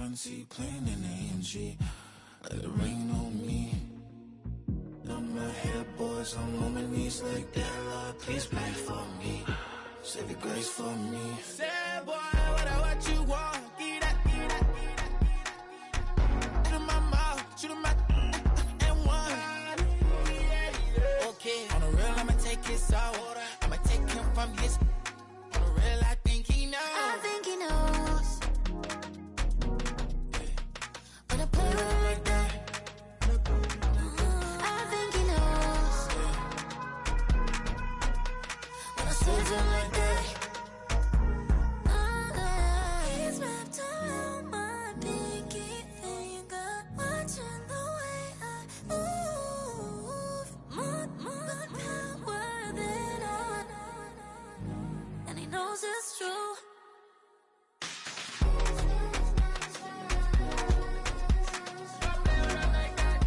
currency, playing in AMG. Let it rain on me. On my head, boys, I'm on my knees like that. Lord, please pray for me. Save your grace for me. Say, boy, what you want? Get that. Shoot in my mouth, shoot in my and one. Okay, on the real, I'ma take his soul. I'ma take him from his. On the real, I think he knows. I think he knows. When I play with him like that. I think he knows. When I save him like that. He's wrapped around my pinky finger, watching the way I move. More power than on. And he knows it's true. When I play with him like that.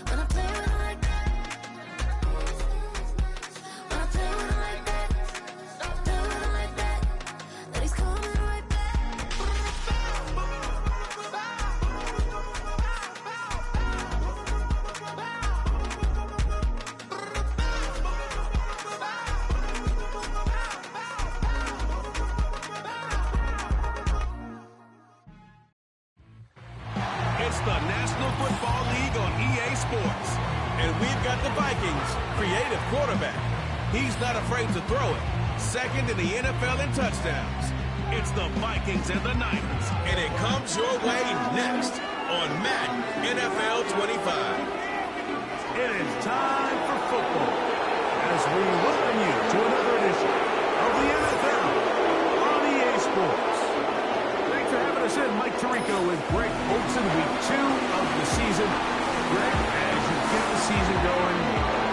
When I play with him like that. Play with him like that. That he's coming right back. It's the National Football League on EA Sports. And we've got the Vikings, creative quarterback. He's not afraid to throw it. Second in the NFL in touchdowns. It's the Vikings and the Niners. And it comes your way next on Madden NFL 25. It is time for football as we welcome you to another edition of the NFL on EA Sports. Thanks for having us in, Mike Tirico with Greg Olson, week 2 of the season. Greg, as you get the season going,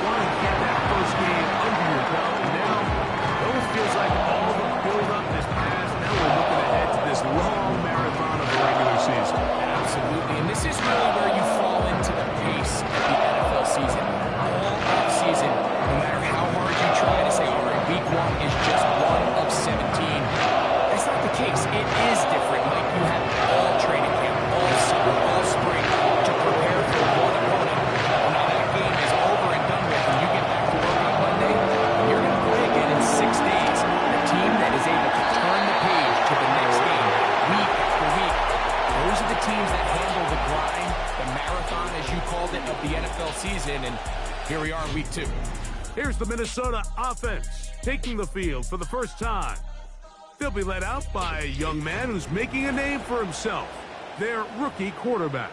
want to get that first game under your belt. Now, it almost feels like all the build-up is past. Now we're looking ahead to this long marathon of the regular season. Absolutely, and this is really where you fall into the pace of the NFL season. All off season, no matter how hard you try to say, all right, week 1 is just 1 of 17. That's not the case. It is different. Like you have all training camp, all summer, all spring to prepare for one opponent. Well, now that game is over and done with, and you get back to work on Monday, you're going to play again in 6 days. A team that is able to turn the page to the next game, week after week. Those are the teams that handle the grind, the marathon, as you called it, of the NFL season, and here we are in week 2. Here's the Minnesota offense taking the field for the first time. They'll be led out by a young man who's making a name for himself, their rookie quarterback.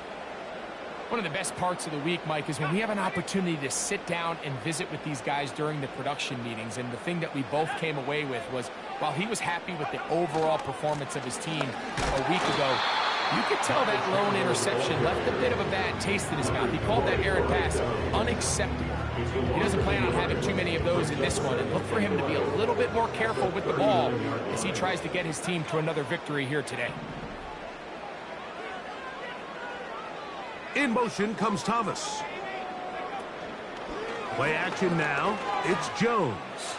One of the best parts of the week, Mike, is when we have an opportunity to sit down and visit with these guys during the production meetings. And the thing that we both came away with was, while he was happy with the overall performance of his team a week ago, you could tell that lone interception left a bit of a bad taste in his mouth. He called that errant pass unacceptable. He doesn't plan on having too many of those in this one, and look for him to be a little bit more careful with the ball as he tries to get his team to another victory here today. In motion comes Thomas. Play action now. It's Jones.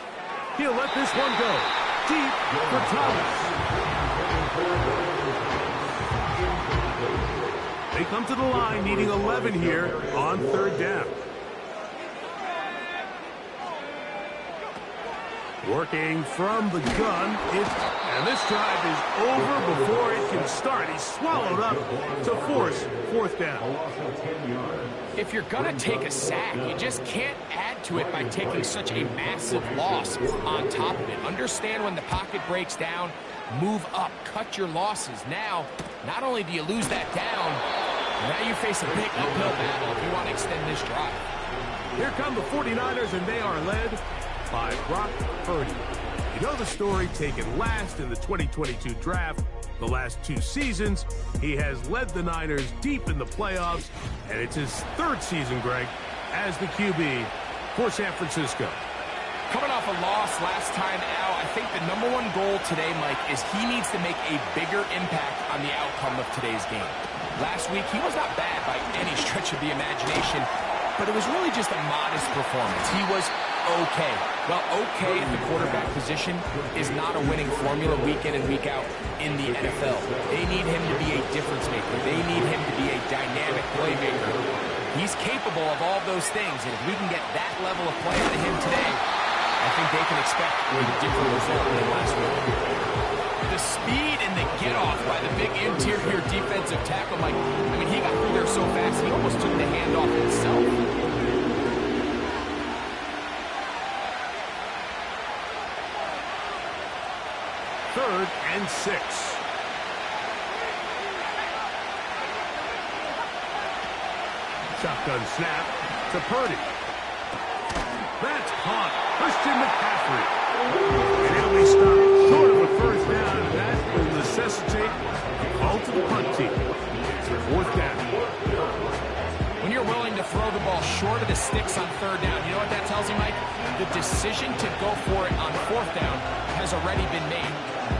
He'll let this one go. Deep for Thomas. They come to the line needing 11 here on 3rd down. Working from the gun, and this drive is over before it can start. He's swallowed up to force 4th down. If you're going to take a sack, you just can't add to it by taking such a massive loss on top of it. Understand when the pocket breaks down, move up, cut your losses. Now, not only do you lose that down, now you face a big uphill battle if you want to extend this drive. Here come the 49ers, and they are led by Brock Purdy. You know the story, taken last in the 2022 draft. The last 2 seasons, he has led the Niners deep in the playoffs, and it's his 3rd season, Greg, as the QB for San Francisco. Coming off a loss last time out, I think the #1 goal today, Mike, is he needs to make a bigger impact on the outcome of today's game. Last week, he was not bad by any stretch of the imagination, but it was really just a modest performance. He was okay. Well, okay at the quarterback position is not a winning formula week in and week out in the NFL. They need him to be a difference maker. They need him to be a dynamic playmaker. He's capable of all those things, and if we can get that level of play out of him today, I think they can expect a different result than last week. The speed and the get-off by the big interior defensive tackle, Mike. I mean, he got through there so fast, he almost took the handoff himself. Third and 6. Shotgun snap to Purdy. That's caught. Christian McCaffrey. And he'll be stopped short of a first down. And that will necessitate a call to the punt team. Fourth down. When you're willing to throw the ball short of the sticks on third down, you know what that tells you, Mike? The decision to go for it on fourth down has already been made.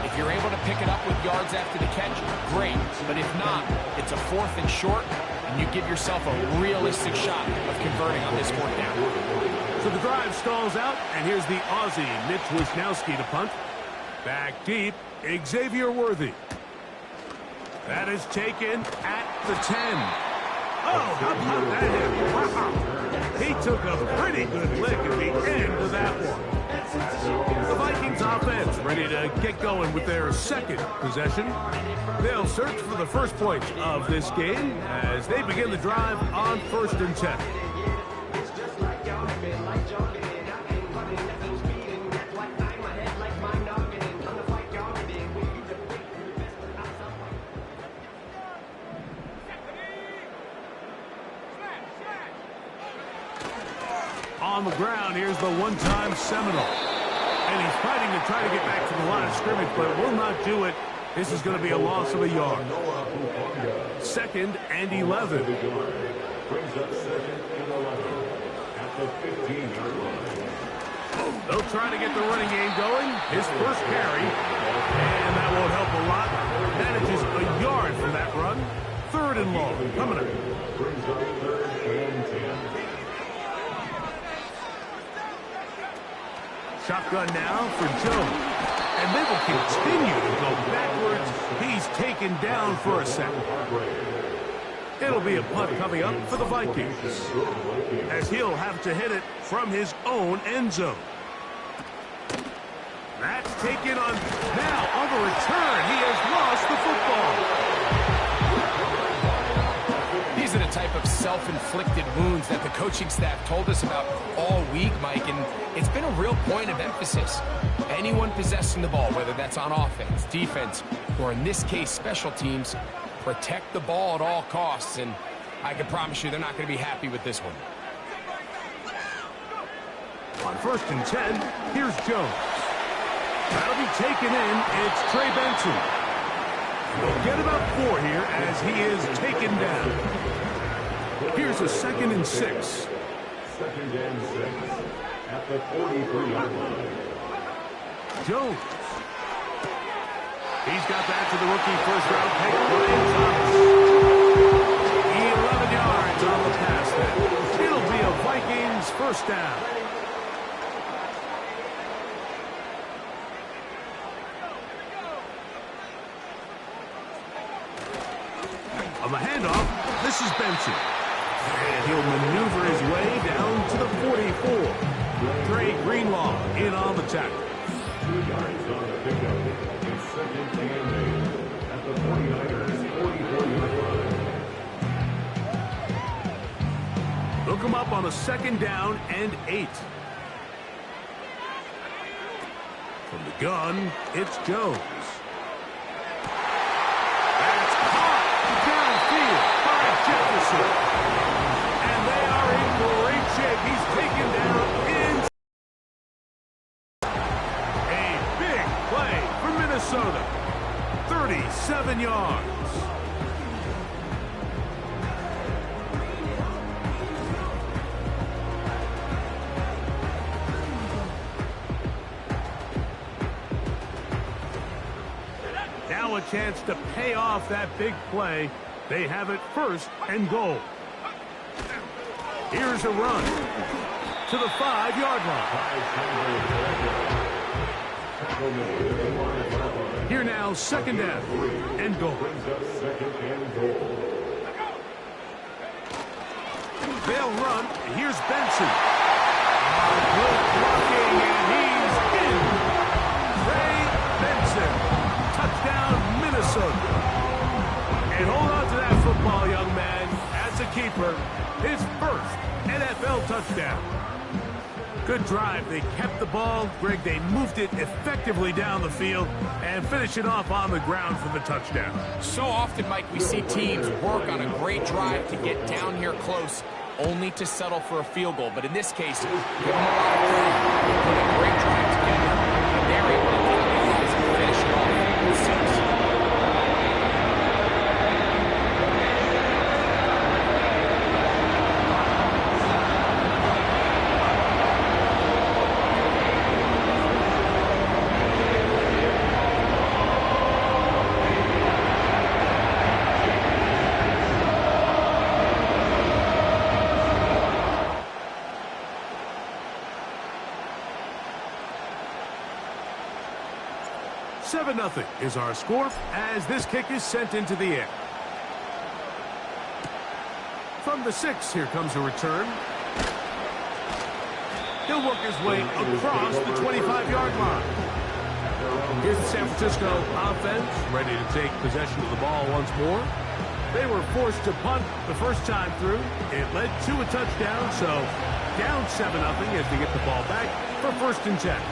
If you're able to pick it up with yards after the catch, great. But if not, it's a fourth and short, and you give yourself a realistic shot of converting on this fourth down. So the drive stalls out, and here's the Aussie, Mitch Wisnowski, to punt. Back deep, Xavier Worthy. That is taken at the 10. Oh, how about that hit? Wow. He took a pretty good lick at the end of that one. The Vikings offense ready to get going with their second possession. They'll search for the first point of this game as they begin the drive on 1st and 10. On the ground, here's the one-time Seminole. And he's fighting to try to get back to the line of scrimmage, but will not do it. This is going to be a loss of a yard. 2nd and 11. They'll try to get the running game going. His first carry, and that won't help a lot. Manages a yard from that run. 3rd and long, coming up. Shotgun now for Jones. And they will continue to go backwards. He's taken down for a second. It'll be a punt coming up for the Vikings, as he'll have to hit it from his own end zone. That's taken on now on the return. He has lost the football. These are the type of self-inflicted wounds that the coaching staff told us about all week, Mike, and it's been a real point of emphasis. Anyone possessing the ball, whether that's on offense, defense, or in this case, special teams, protect the ball at all costs, and I can promise you they're not going to be happy with this one. On 1st and 10, here's Jones. That'll be taken in. It's Trey Benson. He'll get about 4 here as he is taken down. Here's a 2nd and 6. 2nd and 6 at the 43-yard line. Jones. He's got that to the rookie first-round pick, Brian Thomas. 11 yards on the pass there. It'll be a Vikings first down. On the handoff, this is Benson. And he'll maneuver his way down to the 44. Trey Greenlaw in on the tackle. 2 yards on the pickup. It's 2nd and 8 at the 49ers 44-yard line. They'll come up on a 2nd down and 8. From the gun, it's Jones. That's caught downfield by Jefferson. And they are in great shape. He's taken down in a big play for Minnesota. 37 yards. Now a chance to pay off that big play. They have it 1st and goal. Here's a run. to the 5-yard line. Here now, second down and goal. They'll run. Here's Benson. Good blocking, and he's in. Trey Benson. Touchdown, Minnesota. And hold on to that football, young man. As a keeper, his first NFL touchdown. Good drive. They kept the ball. Greg, they moved it effectively down the field and finish it off on the ground for the touchdown. So often, Mike, we see teams work on a great drive to get down here close, only to settle for a field goal. But in this case, give them a lot of credit. They put a great drive together, and they're able to capitalize and finish it off with 6. Nothing is our score as this kick is sent into the air. From the 6, here comes a return. He'll work his way across the 25-yard line. Here's the San Francisco offense ready to take possession of the ball once more. They were forced to punt the first time through. It led to a touchdown, so down 7-0 as they get the ball back for 1st and 10.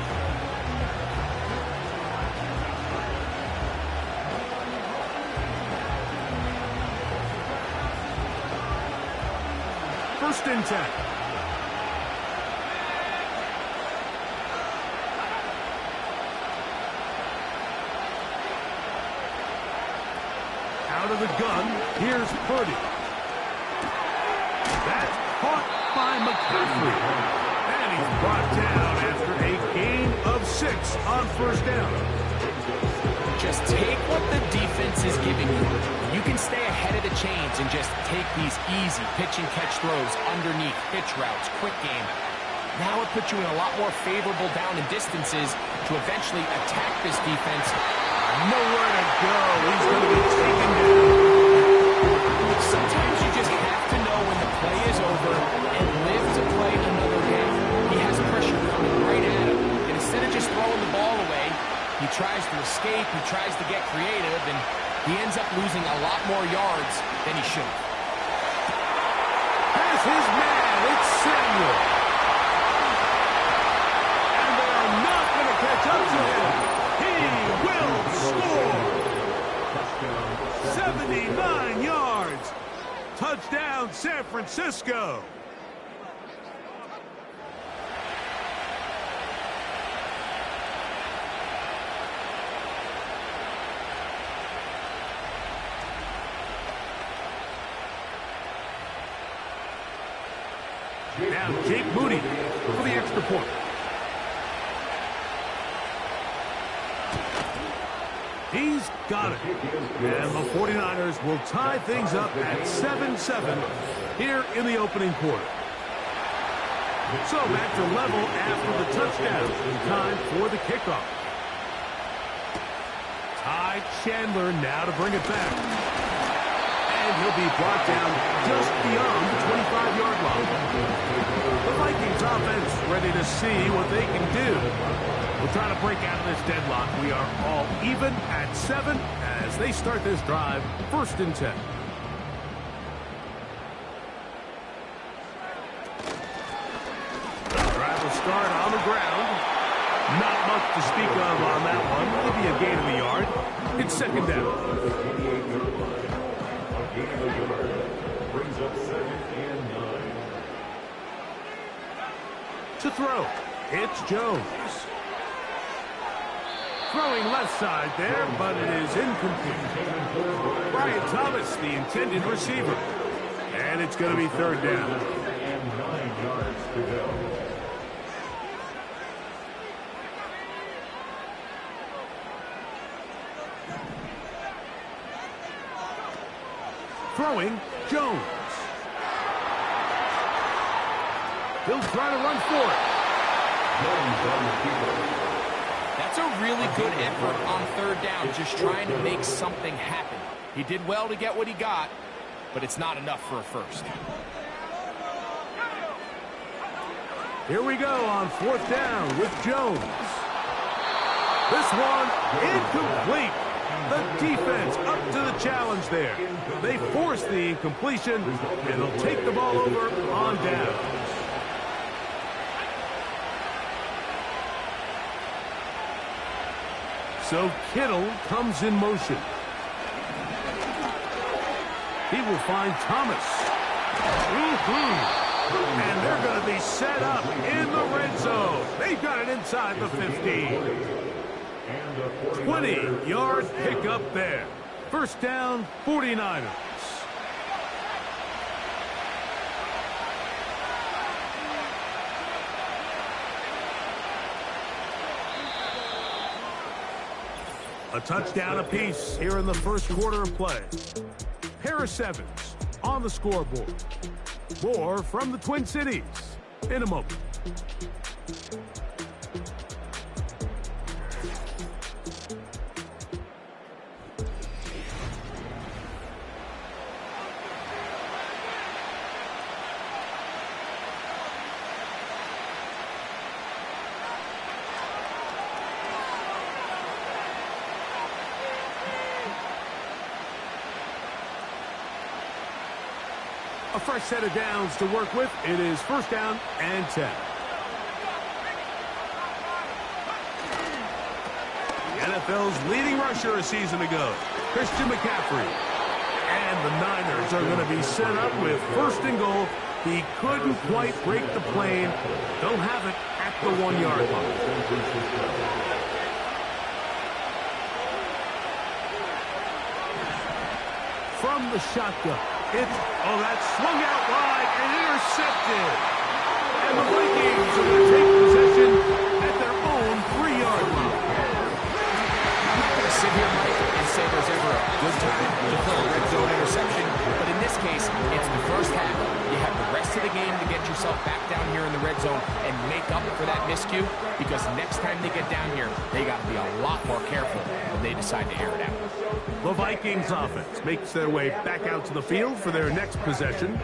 First and 10. Out of the gun, here's Purdy. That's caught by McCaffrey. And he's brought down after a gain of 6 on 1st down. Just take what the defense is giving you. You can stay ahead of the chains and just take these easy pitch-and-catch throws underneath, pitch routes, quick game. Now it puts you in a lot more favorable down and distances to eventually attack this defense. Nowhere to go. He's going to be taken down. Sometimes you just have to know when the play is over and live to play another game. He has pressure coming right at him. And instead of just throwing the ball away, he tries to escape, he tries to get creative, and he ends up losing a lot more yards than he should. There's his man. It's Samuel. And they're not going to catch up to him. He will score. 79 yards. Touchdown, San Francisco. Now Jake Moody for the extra point. He's got it. And the 49ers will tie things up at 7-7 here in the opening quarter. So back to level after the touchdown. Time for the kickoff. Ty Chandler now to bring it back. And he'll be brought down just beyond the 25-yard line. The Vikings offense ready to see what they can do. We'll try to break out of this deadlock. We are all even at 7 as they start this drive, 1st and 10. The drive will start on the ground. Not much to speak of on that one. Maybe a gain of a yard. It's 2nd down. Brings up 2nd and 9. To throw, it's Jones. Throwing left side there, but it is incomplete. Brian Thomas, the intended receiver. And it's going to be 3rd down. And 9 yards to go. Throwing, Jones. He'll try to run for it. That's a really good effort on third down, just trying to make something happen. He did well to get what he got, but it's not enough for a first. Here we go on fourth down with Jones. This one incomplete. The defense up to the challenge there. They force the incompletion, and they'll take the ball over on down. So Kittle comes in motion. He will find Thomas. And they're going to be set up in the red zone. They've got it inside the 15. 20-yard pickup there. First down, 49ers. A touchdown apiece here in the first quarter of play. Harris Evans on the scoreboard. More from the Twin Cities in a moment. A fresh set of downs to work with. It is first down and 10. The NFL's leading rusher a season ago, Christian McCaffrey. And the Niners are going to be set up with first and goal. He couldn't quite break the plane. They'll have it at the 1-yard line. From the shotgun. That swung out wide and intercepted. And the Vikings are going to take possession at their own 3-yard line. I'm not going to sit here, Mike, and say there's ever a good time to throw a red zone interception, but in this case, it's the first half. You have the rest of the game to get yourself back down here in the red zone and make up for that miscue, because next time they get down here, they got to be a lot more careful when they decide to air it out. The Vikings offense makes their way back out to the field for their next possession.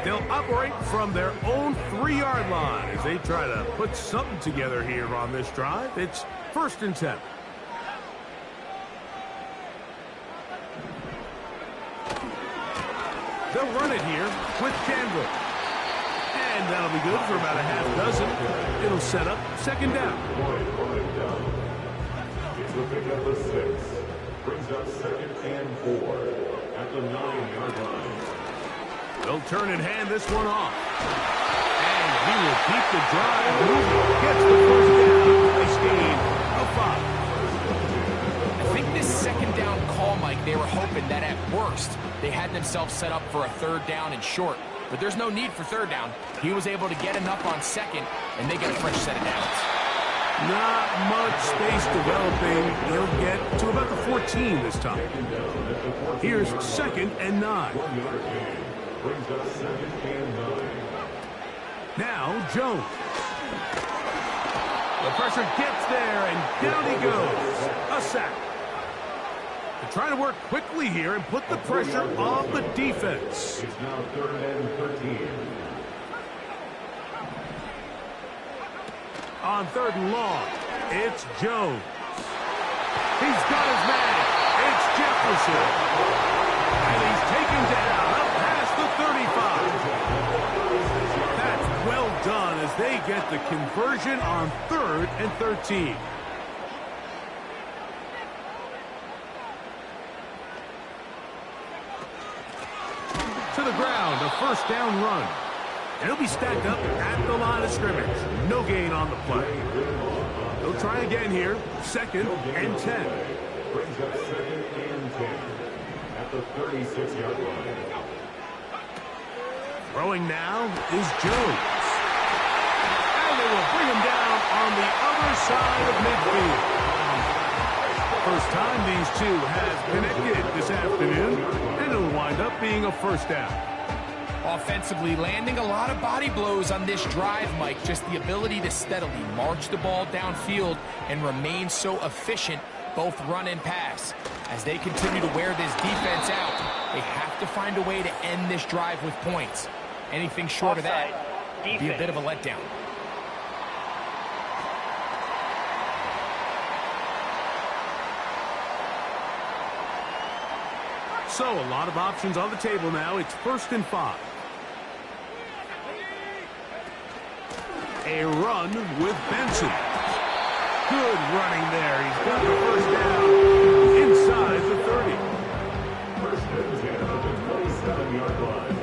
They'll operate from their own 3-yard line as they try to put something together here on this drive. It's first and 10. They'll run it here with Chandler. And that'll be good for about a half dozen. It'll set up second down. It's the pick up of 6. Brings up second and 4 at the 9-yard line. They'll turn and hand this one off. And he will keep the drive moving. Gets the first down. Nice gain of 5. I think this second down call, Mike, they were hoping that at worst they had themselves set up for a third down and short. But there's no need for third down. He was able to get enough on second, and they get a fresh set of downs. Not much space developing. He'll get to about the 14 this time. Here's second and 9. Now Jones. The pressure gets there, and down he goes. A sack. They're trying to work quickly here and put the pressure on the defense. It's now third and 13. On third and long, it's Jones. He's got his man. It's Jefferson. And he's taken down up past the 35. That's well done as they get the conversion on third and 13. To the ground, a first down run. And he'll be stacked up at the line of scrimmage. No gain on the play. They'll try again here. Second and 10. Brings up second and 10 at the 36-yard line. Throwing now is Jones. And they will bring him down on the other side of midfield. First time these two have connected this afternoon, and it'll wind up being a first down. Offensively, landing a lot of body blows on this drive, Mike. Just the ability to steadily march the ball downfield and remain so efficient, both run and pass. As they continue to wear this defense out, they have to find a way to end this drive with points. Anything short of that would be a bit of a letdown. So a lot of options on the table now. It's 1st and 5. A run with Benson. Good running there. He's got the first down inside the 30. First and 10 at the 27-yard line.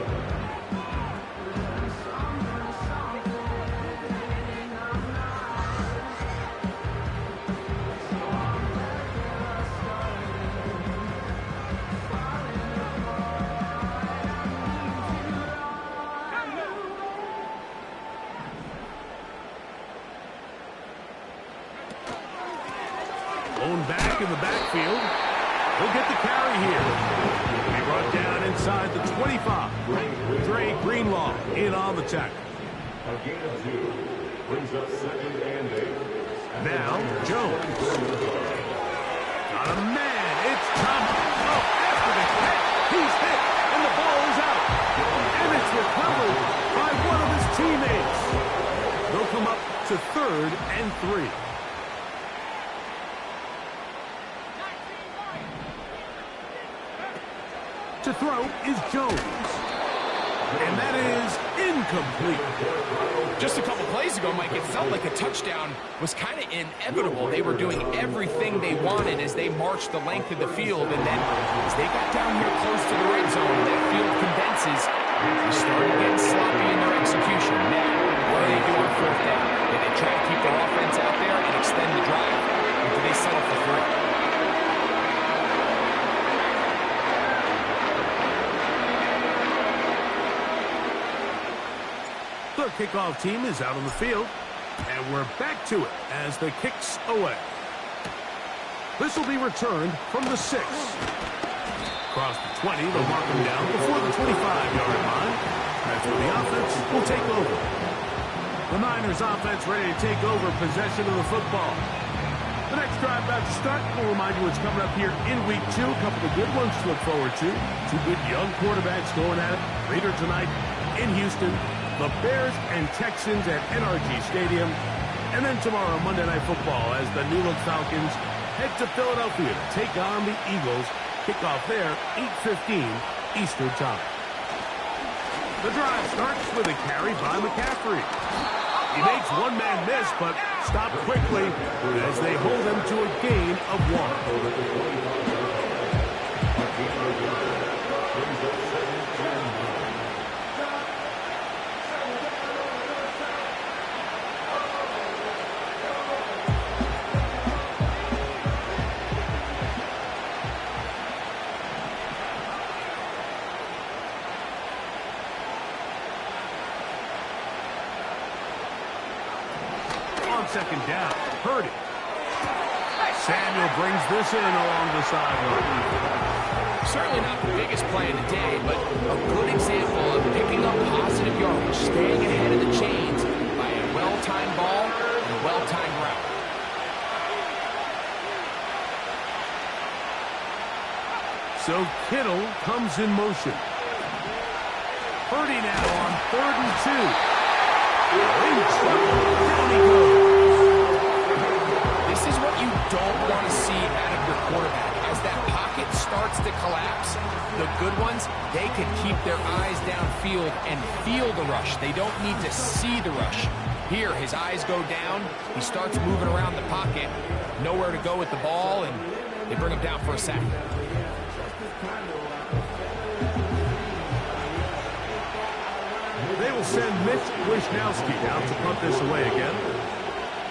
Back in the backfield. He'll get the carry here. He brought down inside the 25. Dre Greenlaw in on the tackle. A gain of 2 brings up 2nd and 8. Now Jones. Got a man. It's Thomas. Oh, after the catch, he's hit, and the ball is out. And it's recovered by one of his teammates. They'll come up to 3rd and 3. To throw is Jones. And that is incomplete. Just a couple plays ago, Mike, it felt like a touchdown was kind of inevitable. They were doing everything they wanted as they marched the length of the field. And then as they got down here close to the red zone, that field condenses. They started getting sloppy in their execution. Now, what do they do on 4th down? Do they try to keep their offense out there and extend the drive? Or do they settle for 3? The kickoff team is out on the field, and we're back to it as the kick's away. This will be returned from the 6. Across the 20, they'll mark him down before the 25-yard line. That's where the offense will take over. The Niners offense ready to take over possession of the football. The next drive about to start. We'll remind you what's coming up here in week 2. A couple of good ones to look forward to. 2 good young quarterbacks going at it. Later tonight in Houston, the Bears and Texans at NRG Stadium. And then tomorrow, Monday Night Football, as the New Look Falcons head to Philadelphia to take on the Eagles. Kickoff there, 8:15 Eastern Time. The drive starts with a carry by McCaffrey. He makes one man miss, but stopped quickly as they hold him to a gain of 1. Second down. Purdy. Samuel brings this in along the sideline. Certainly not the biggest play of the day, but a good example of picking up positive yardage, staying ahead of the chains by a well-timed ball and a well-timed route. So Kittle comes in motion. Purdy now on 3rd and 2. Down he goes. This is what you don't want to see out of your quarterback. As that pocket starts to collapse, the good ones, they can keep their eyes downfield and feel the rush. They don't need to see the rush. Here, his eyes go down. He starts moving around the pocket. Nowhere to go with the ball, and they bring him down for a sack. They will send Mitch Wishnowsky out to punt this away again.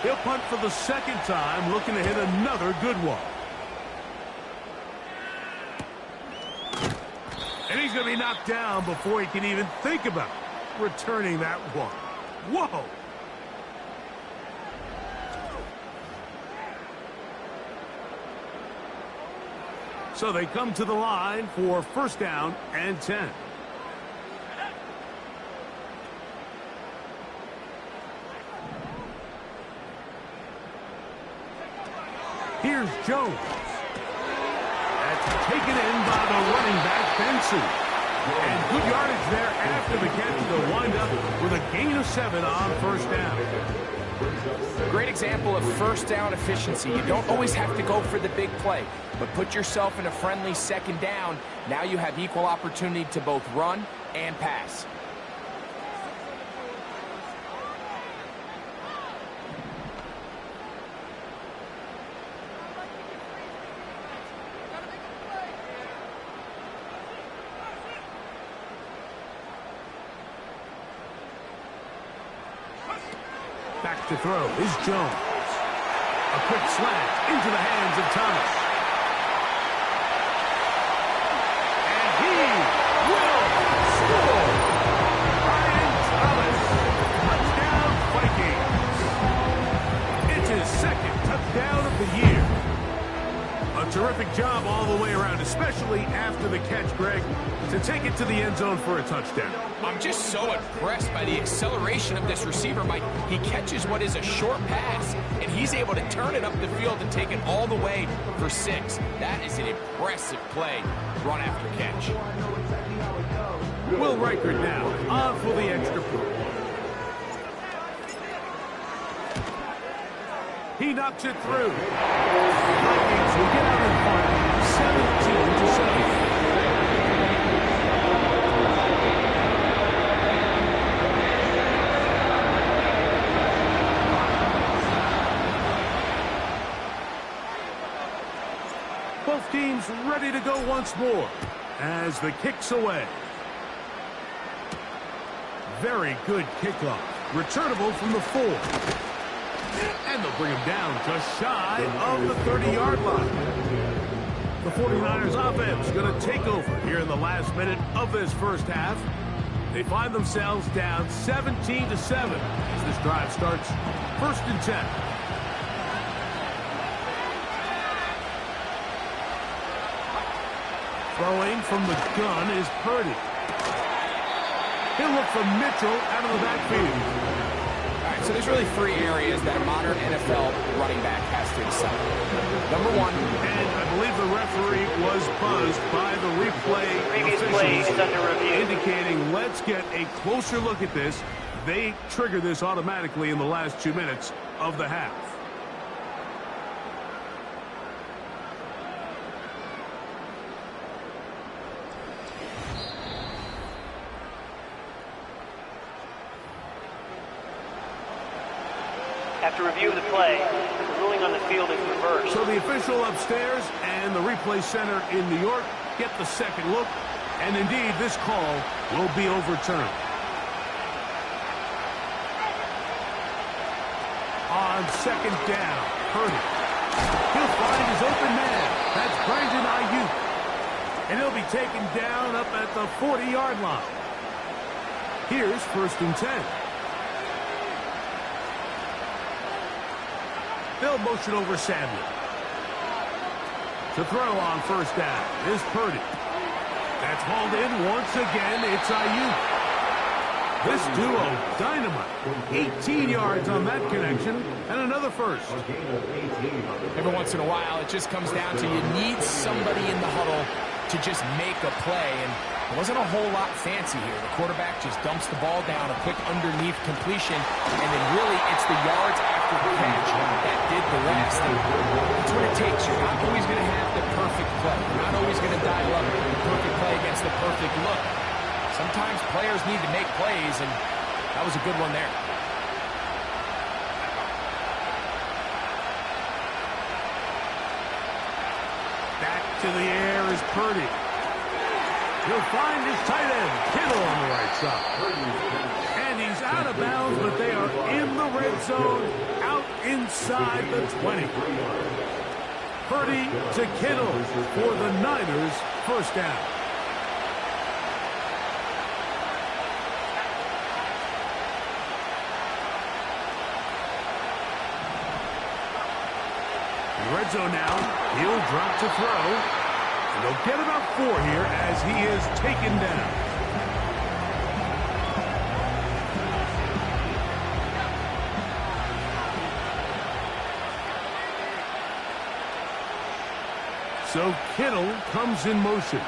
He'll punt for the 2nd time, looking to hit another good one. And he's going to be knocked down before he can even think about returning that one. Whoa! So they come to the line for 1st down and 10. Here's Jones. That's taken in by the running back, Benson. And good yardage there after the catch. They'll wind up with a gain of 7 on first down. Great example of first down efficiency. You don't always have to go for the big play, but put yourself in a friendly second down. Now you have equal opportunity to both run and pass. Back to throw is Jones. A quick slant into the hands of Thomas. And he will score. Brian Thomas. Touchdown, Vikings. It's his second touchdown of the year. A terrific job all the way around, especially after the catch, Greg, to take it to the end zone for a touchdown. I'm just so impressed by the acceleration of this receiver, Mike. He catches what is a short pass, and he's able to turn it up the field and take it all the way for 6. That is an impressive play, run after catch. Will Reichert now on for the extra point. He knocks it through. Vikings will get out in front, 17-7. Both teams ready to go once more as the kick's away. Very good kickoff. Returnable from the 4. And they'll bring him down just shy of the 30-yard line. The 49ers offense going to take over here in the last minute of this first half. They find themselves down 17-7 as this drive starts. 1st and 10. Throwing from the gun is Purdy. He'll look for Mitchell out of the backfield. So there's really 3 areas that a modern NFL running back has to excel. Number 1. And I believe the referee was buzzed by the replay Previous play is under review. indicating let's get a closer look at this. They trigger this automatically in the last 2 minutes of the half. After review of the play, the ruling on the field is reversed. So the official upstairs and the replay center in New York get the second look, and indeed this call will be overturned. On second down, Purdy. He'll find his open man. That's Brandon Ayuk. And he'll be taken down up at the 40-yard line. Here's 1st and 10. They'll motion over Samuel. To throw on 1st down is Purdy. That's hauled in once again. It's Ayuk. This duo, dynamite. 18 yards on that connection, and another first. Every once in a while, it just comes down to you need somebody in the huddle to just make a play, and it wasn't a whole lot fancy here. The quarterback just dumps the ball down, a quick underneath completion, and then really it's the yards after the catch that did the rest. And that's what it takes. You're not always going to have the perfect play. You're not always going to dial up the perfect play against the perfect look. Sometimes players need to make plays, and that was a good one there. Back to the air is Purdy. He'll find his tight end, Kittle, on the right side. And he's out of bounds, but they are in the red zone, out inside the 20. Purdy to Kittle for the Niners, 1st down. Red zone now. He'll drop to throw. And they'll get about 4 here as he is taken down. So Kittle comes in motion.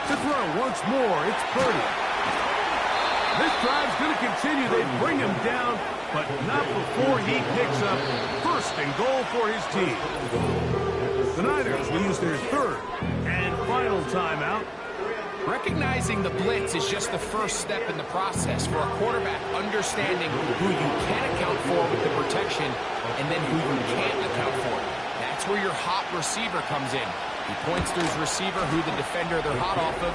To throw once more, it's Purdy. This drive's going to continue. They bring him down, but not before he picks up first and goal for his team. The Niners will use their third and final timeout. Recognizing the blitz is just the first step in the process for a quarterback, understanding who you can account for with the protection and then who you can't account for. That's where your hot receiver comes in. He points to his receiver, who the defender they're hot off of.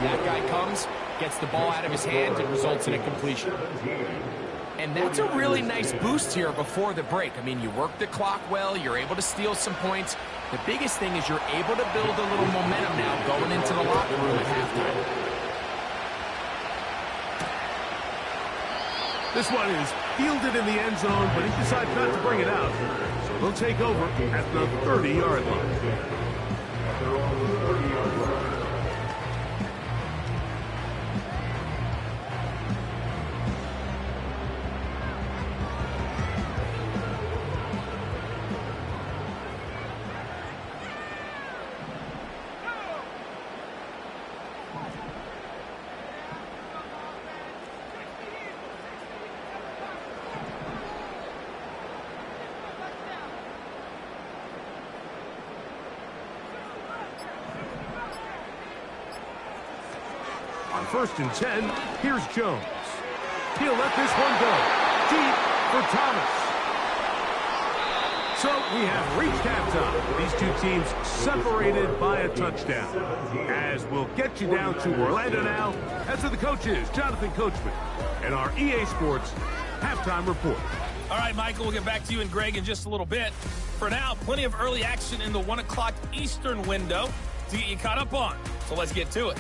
That guy comes, gets the ball out of his hand, and results in a completion. And that's a really nice boost here before the break. I mean, you work the clock well, you're able to steal some points. The biggest thing is you're able to build a little momentum now going into the locker room at halftime. This one is fielded in the end zone, but he decides not to bring it out. So they'll take over at the 30-yard line. They're on the 30-yard line. On 1st and 10, here's Jones. He'll let this one go. Deep for Thomas. So we have reached halftime. These two teams separated by a touchdown. As we'll get you down to Orlando now, as are the coaches, Jonathan Coachman, and our EA Sports halftime report. All right, Michael, we'll get back to you and Greg in just a little bit. For now, plenty of early action in the 1 o'clock Eastern window to get you caught up on. So let's get to it.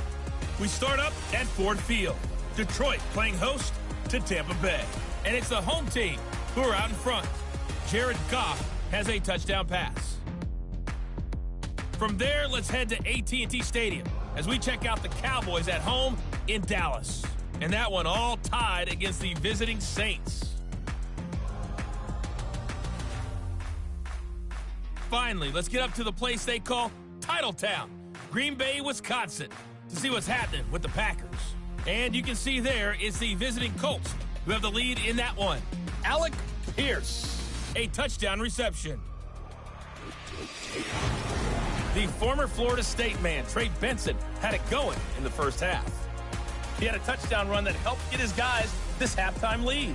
We start up at Ford Field. Detroit playing host to Tampa Bay. And it's the home team who are out in front. Jared Goff has a touchdown pass. From there, let's head to AT&T Stadium as we check out the Cowboys at home in Dallas. And that one all tied against the visiting Saints. Finally, let's get up to the place they call Titletown, Green Bay, Wisconsin, to see what's happening with the Packers. And you can see there is the visiting Colts who have the lead in that one. Alec Pierce, a touchdown reception. The former Florida State man, Trey Benson, had it going in the first half. He had a touchdown run that helped get his guys this halftime lead.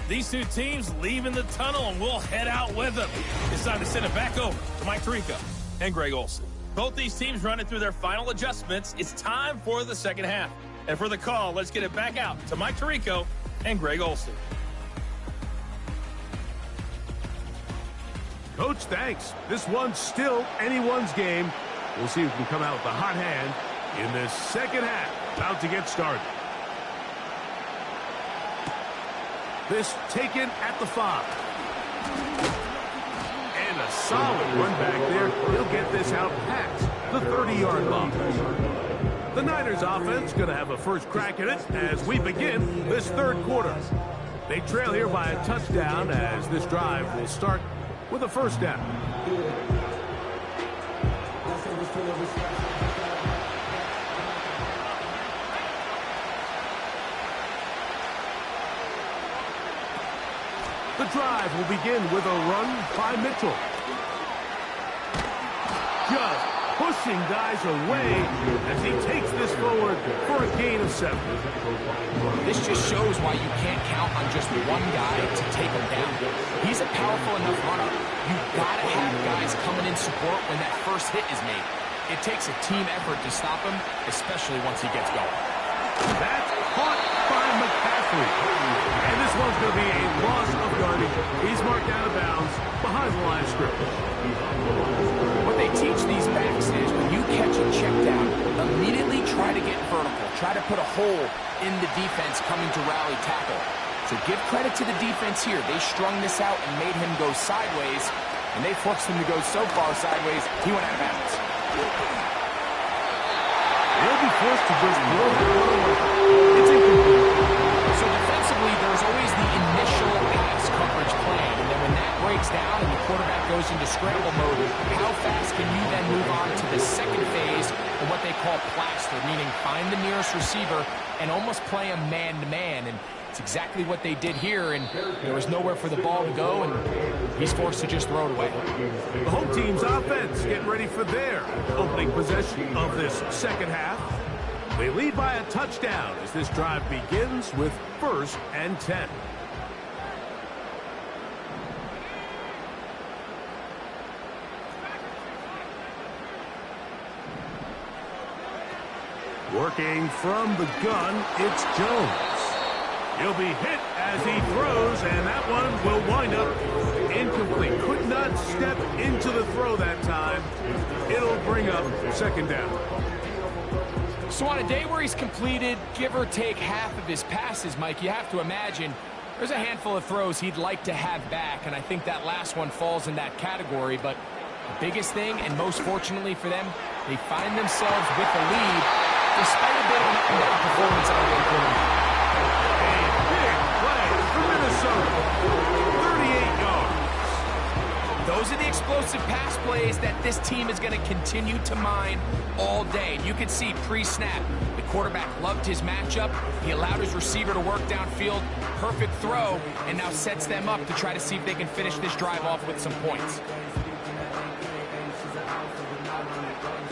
These two teams leaving the tunnel, and we'll head out with them. It's time to send it back over to Mike Tirico and Greg Olsen. Both these teams running through their final adjustments. It's time for the second half. And for the call, let's get it back out to Mike Tirico and Greg Olsen. Coach, thanks. This one's still anyone's game. We'll see who can come out with the hot hand in this second half. About to get started. This taken at the 5. And a solid run back there. He'll get this out past the 30-yard line. The Niners offense going to have a first crack at it as we begin this third quarter. They trail here by a touchdown as this drive will start with a first down. The drive will begin with a run by Mitchell. Just pushing guys away as he takes this forward for a gain of 7. This just shows why you can't count on just one guy to take him down. He's a powerful enough runner. You've got to have guys coming in support when that first hit is made. It takes a team effort to stop him, especially once he gets going. That's caught by McCaffrey. And this one's going to be a loss of yardage. He's marked out of bounds behind the line of scrimmage. What they teach these backs is when you catch a check down, immediately try to get vertical. Try to put a hole in the defense coming to rally tackle. So give credit to the defense here. They strung this out and made him go sideways, and they forced him to go so far sideways, he went out of bounds. They'll be forced to just blow that one away. It's incomplete. So defensively, there's always the initial pass coverage plan, and then when that breaks down and the quarterback goes goes into scramble mode, how fast can you then move on to the second phase of what they call plaster, meaning find the nearest receiver and almost play him man-to-man. And it's exactly what they did here, and there was nowhere for the ball to go, and he's forced to just throw it away. The home team's offense getting ready for their opening possession of this second half. They lead by a touchdown as this drive begins with 1st and 10. Working from the gun, it's Jones. He'll be hit as he throws, and that one will wind up incomplete. Could not step into the throw that time. It'll bring up 2nd down. So on a day where he's completed, give or take half of his passes, Mike, you have to imagine there's a handful of throws he'd like to have back, and I think that last one falls in that category. But the biggest thing, and most fortunately for them, they find themselves with the lead despite a bit of an up-and-down performance on the game. A big play for Minnesota. 38 yards. Those are the explosive pass plays that this team is going to continue to mine all day. And you can see pre-snap, the quarterback loved his matchup. He allowed his receiver to work downfield. Perfect throw, and now sets them up to try to see if they can finish this drive off with some points.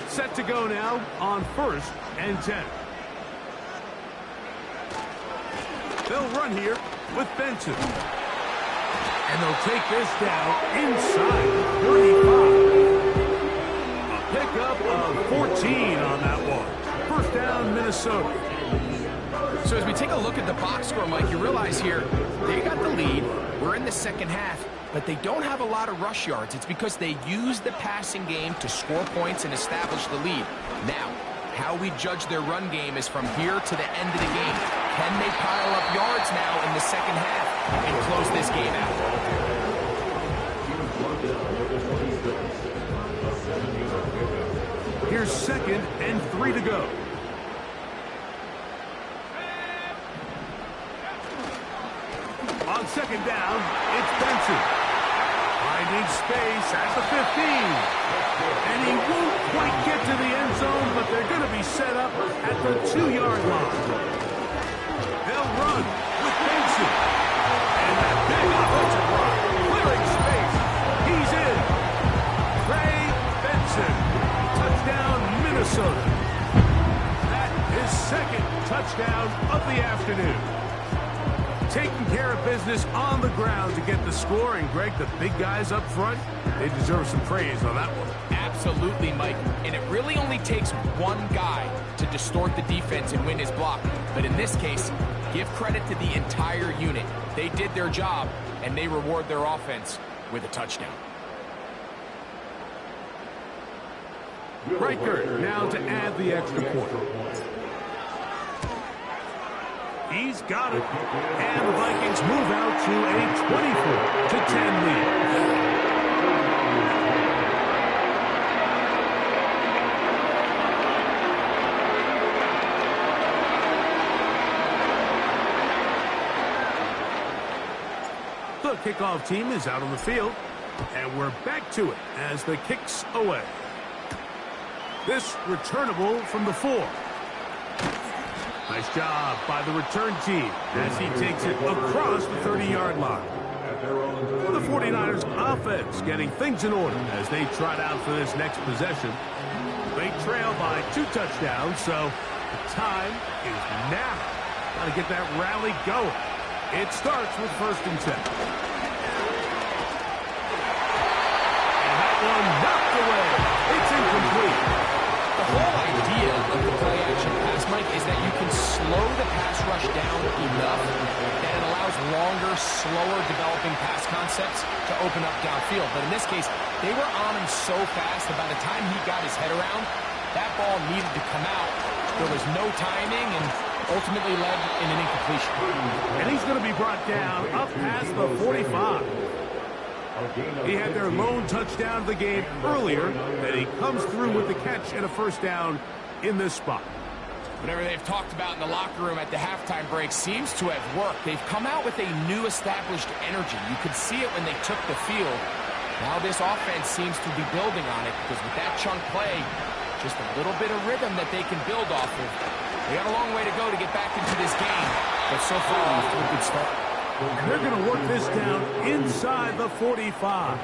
Set to go now on 1st and 10. They'll run here with Benson. And they'll take this down inside 35. A pickup of 14 on that one. 1st down, Minnesota. So as we take a look at the box score, Mike, you realize here, they got the lead. We're in the second half, but they don't have a lot of rush yards. It's because they use the passing game to score points and establish the lead. Now, how we judge their run game is from here to the end of the game. Can they pile up yards now in the second half and close this game out? Here's 2nd and 3 to go. On 2nd down, it's Benson. Finding space at the 15. And he won't quite get to the end zone, but they're going to be set up at the 2-yard line. They'll run with Benson. And that big offensive run, clearing space. He's in. Trey Benson. Touchdown, Minnesota. That is 2nd touchdown of the afternoon. Taking care of business on the ground to get the score. And, Greg, the big guys up front, they deserve some praise on that one. Absolutely, Mike. And it really only takes one guy to distort the defense and win his block. But in this case, give credit to the entire unit. They did their job, and they reward their offense with a touchdown. Riker now to add the extra point. He's got it. And the Vikings move out to a 24-10 lead. The kickoff team is out on the field, and we're back to it as the kick's away. This returnable from the 4. Nice job by the return team as he takes it across the 30-yard line. The 49ers offense getting things in order as they trot out for this next possession. They trail by 2 touchdowns, so the time is now. Got to get that rally going. It starts with 1st and 10. And that one knocked away. It's incomplete. The whole idea of the play-action pass, Mike, is that you can slow the pass rush down enough that it allows longer, slower developing pass concepts to open up downfield. But in this case, they were on him so fast that by the time he got his head around, that ball needed to come out. There was no timing and ultimately led in an incompletion. And he's going to be brought down up past the 45. He had their lone touchdown of the game earlier, and he comes through with the catch and a 1st down in this spot. Whatever they've talked about in the locker room at the halftime break seems to have worked. They've come out with a new established energy. You could see it when they took the field. Now this offense seems to be building on it because with that chunk play, just a little bit of rhythm that they can build off of. They got a long way to go to get back into this game, but so far off to a good start. And they're going to work this down inside the 45.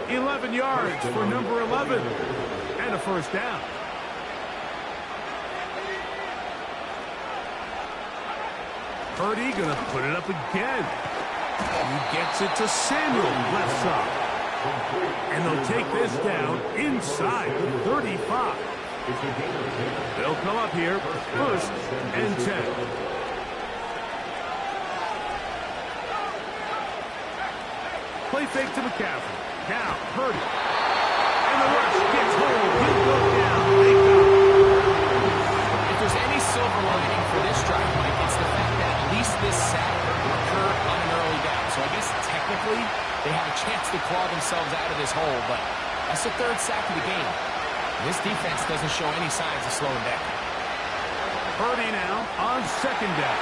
11 yards for number 11 and a first down. Purdy going to put it up again. He gets it to Samuel, left side. And they'll take this down inside the 35. They'll come up here, first and 10. Play fake to McCaffrey. Now, Purdy. And the rush gets hold. He'll go down. They got it. If there's any silver lining for this drive, Mike, it's the fact that at least this sack will occur on an early down. So I guess technically they have a chance to claw themselves out of this hole, but that's the third sack of the game. This defense doesn't show any signs of slowing down. Purdy now on second down.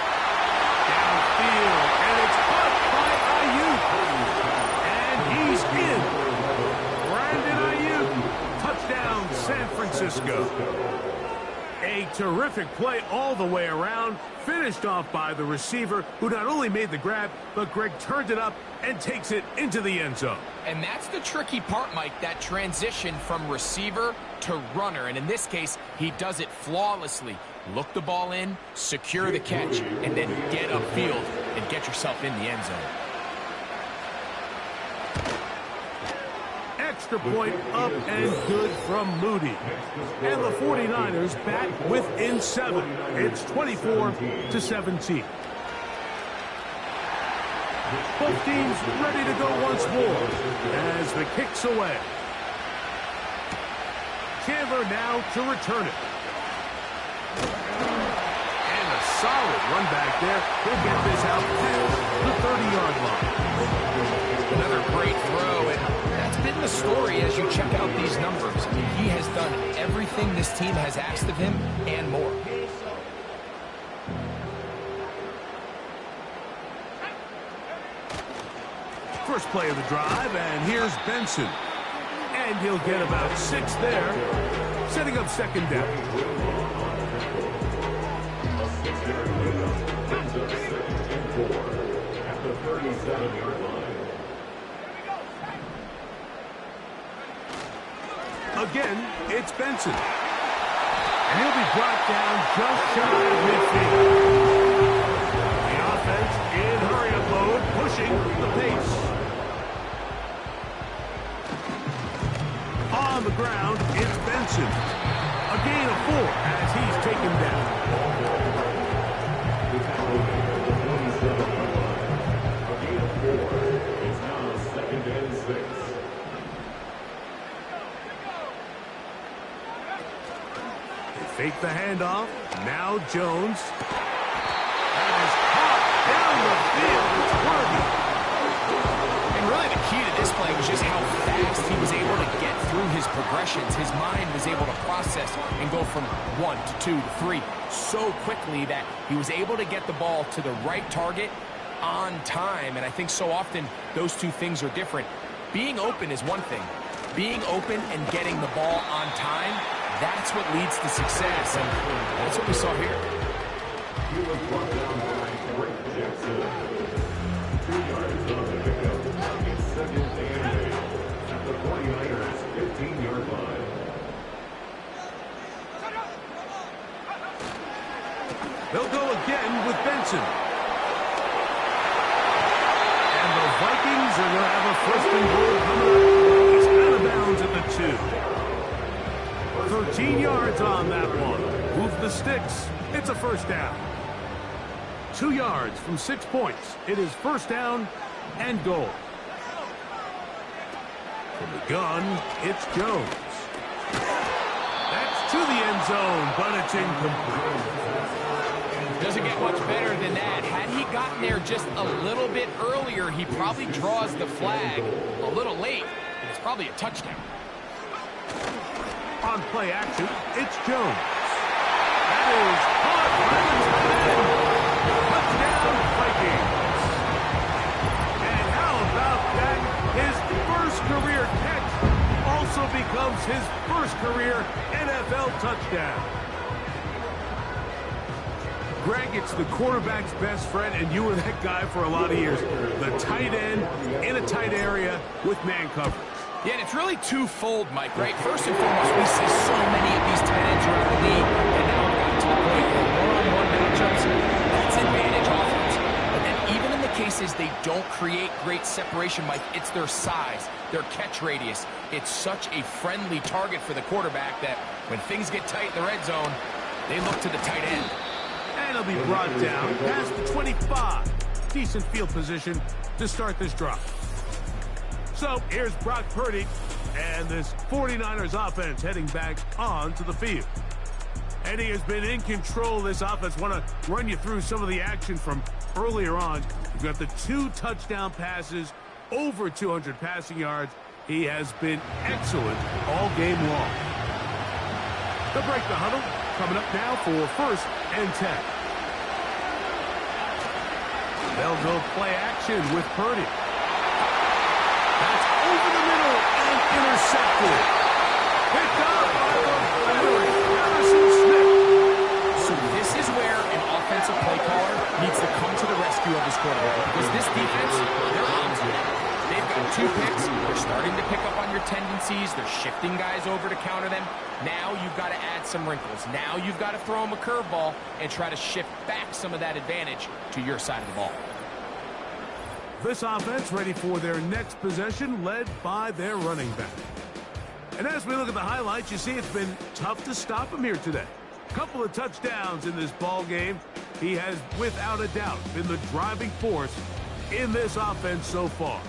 Downfield, and it's caught by Ayuk. And he's in. Brandon Ayuk. Touchdown, San Francisco. A terrific play all the way around, finished off by the receiver, who not only made the grab, but Greg turned it up and takes it into the end zone. And that's the tricky part, Mike, that transition from receiver to runner. And in this case, he does it flawlessly. Look the ball in, secure the catch, and then get upfield and get yourself in the end zone. Extra point up and good from Moody. And the 49ers back within 7. It's 24-17. Both teams ready to go once more as the kick's away. Chandler now to return it. And a solid run back there. He'll get this out past the 30-yard line. Another great throw, and that's been the story as you check out these numbers. I mean, he has done everything this team has asked of him and more. First play of the drive, and here's Benson. And he'll get about 6 there, setting up second down. At the 37-yard line. Again, it's Benson. And he'll be brought down just shy of midfield. The offense in hurry-up mode, pushing the pace. On the ground, it's Benson. A gain of 4 as he's taken down. A gain of 4. It's now second and 6. Fake the handoff. Now Jones. That is caught down the field. It's Worthy. And really the key to this play was just how fast he was able to get through his progressions. His mind was able to process and go from 1 to 2 to 3 so quickly that he was able to get the ball to the right target on time. And I think so often those two things are different. Being open is one thing. Being open and getting the ball on time, that's what leads to success, and that's what we saw here. He was brought down by Greg Jackson. 2 yards on the pickup. It's second and 8 at the 49ers 15-yard line. They'll go again with Benson. And the Vikings are going to have a first and goal coming up. He's out of bounds at the 2. 13 yards on that one. Move the sticks. It's a first down. 2 yards from 6 points. It is first down and goal. From the gun, it's Jones. That's to the end zone, but it's incomplete. Doesn't get much better than that. Had he gotten there just a little bit earlier, he probably draws the flag a little late, and it's probably a touchdown. On play action, it's Jones. That is caught by the tight end. Touchdown, Vikings. And how about that? His career NFL touchdown. Greg, it's the quarterback's best friend, and you were that guy for a lot of years. The tight end in a tight area with man coverage. Yeah, and it's really twofold, Mike, right? First and foremost, we see so many of these tight ends around the league, and now we've gotten to the point where one-on-one matchups, that's advantage offense. But then even in the cases they don't create great separation, Mike, it's their size, their catch radius. It's such a friendly target for the quarterback that when things get tight in the red zone, they look to the tight end. And he'll be brought down past the 25. Decent field position to start this drive. So here's Brock Purdy and this 49ers offense heading back onto the field. And he has been in control of this offense. Want to run you through some of the action from earlier on. You've got the 2 touchdown passes, over 200 passing yards. He has been excellent all game long. They'll break the huddle. Coming up now for 1st and 10. They'll go play action with Purdy. That's over the middle and intercepted. Picked up by the veteran, Harrison Smith. So this is where an offensive play caller needs to come to the rescue of his quarterback, because this defense, they're on to it. They've got 2 picks. They're starting to pick up on your tendencies. They're shifting guys over to counter them. Now you've got to add some wrinkles. Now you've got to throw them a curveball and try to shift back some of that advantage to your side of the ball. This offense ready for their next possession, led by their running back. And as we look at the highlights, you see it's been tough to stop him here today. Couple of touchdowns in this ball game. He has, without a doubt, been the driving force in this offense so far.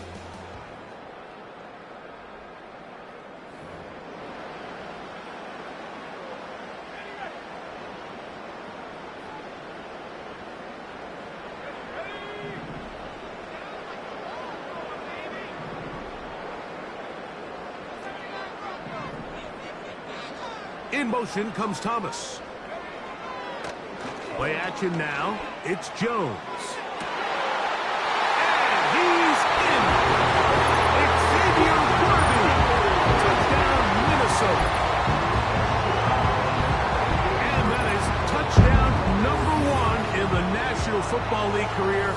In motion comes Thomas. Play action now. It's Jones. And he's in. It's Xavier Worthy. Touchdown, Minnesota. And that is touchdown #1 in the National Football League career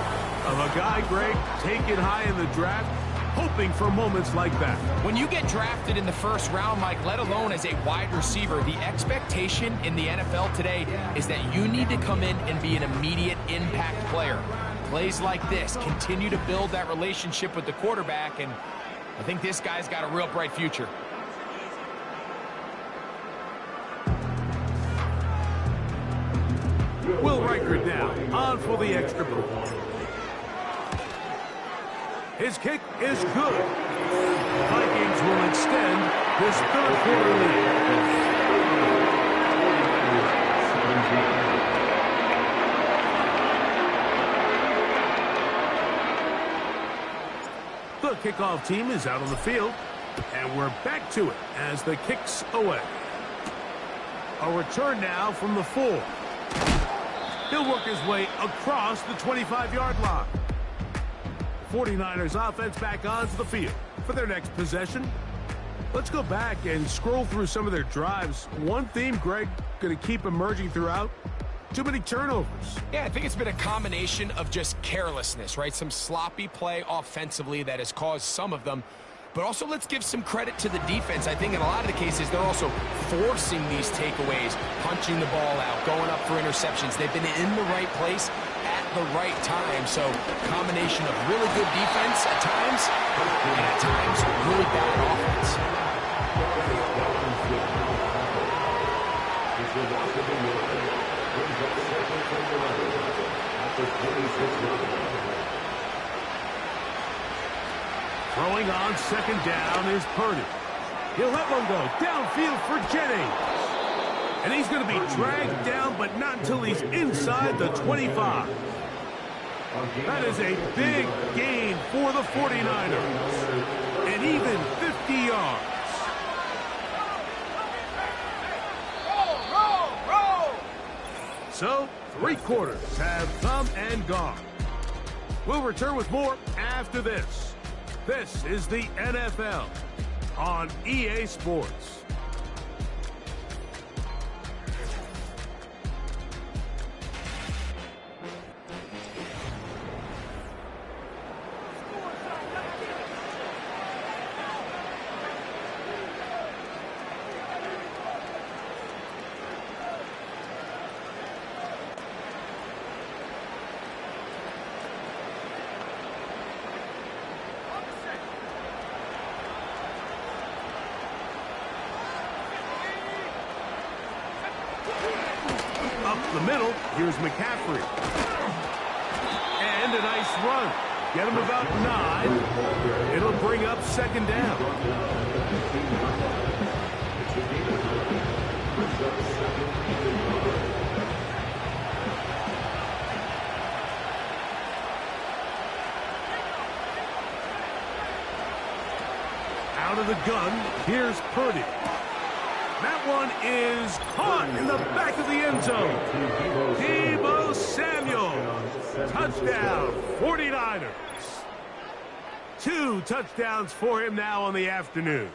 of a guy, Greg, taken high in the draft, hoping for moments like that. When you get drafted in the 1st round, Mike, let alone as a wide receiver, the expectation in the NFL today is that you need to come in and be an immediate impact player. Plays like this continue to build that relationship with the quarterback, and I think this guy's got a real bright future. Will Reichert now on for the extra point. His kick is good. Vikings will extend this 3rd quarter lead. The kickoff team is out on the field, and we're back to it as the kick's away. A return now from the 4. He'll work his way across the 25-yard line. 49ers offense back onto the field for their next possession. Let's go back and scroll through some of their drives. One theme, Greg, going to keep emerging throughout. Too many turnovers. Yeah, I think it's been a combination of just carelessness, right? Some sloppy play offensively that has caused some of them. But also, let's give some credit to the defense. I think in a lot of the cases, they're also forcing these takeaways, punching the ball out, going up for interceptions. They've been in the right place at the right time. So, combination of really good defense at times, and at times, really bad offense. Throwing on 2nd down is Purdy. He'll let one go downfield for Jennings. And he's going to be dragged down, but not until he's inside the 25. That is a big gain for the 49ers. And even 50 yards. So, 3 quarters have come and gone. We'll return with more after this. This is the NFL on EA Sports. the middle. Here's McCaffrey. And a nice run. Get him about 9. It'll bring up second down. Out of the gun, here's Purdy. That one is caught in the back of the end zone. Deebo Samuel. Touchdown, 49ers. 2 touchdowns for him now on the afternoon.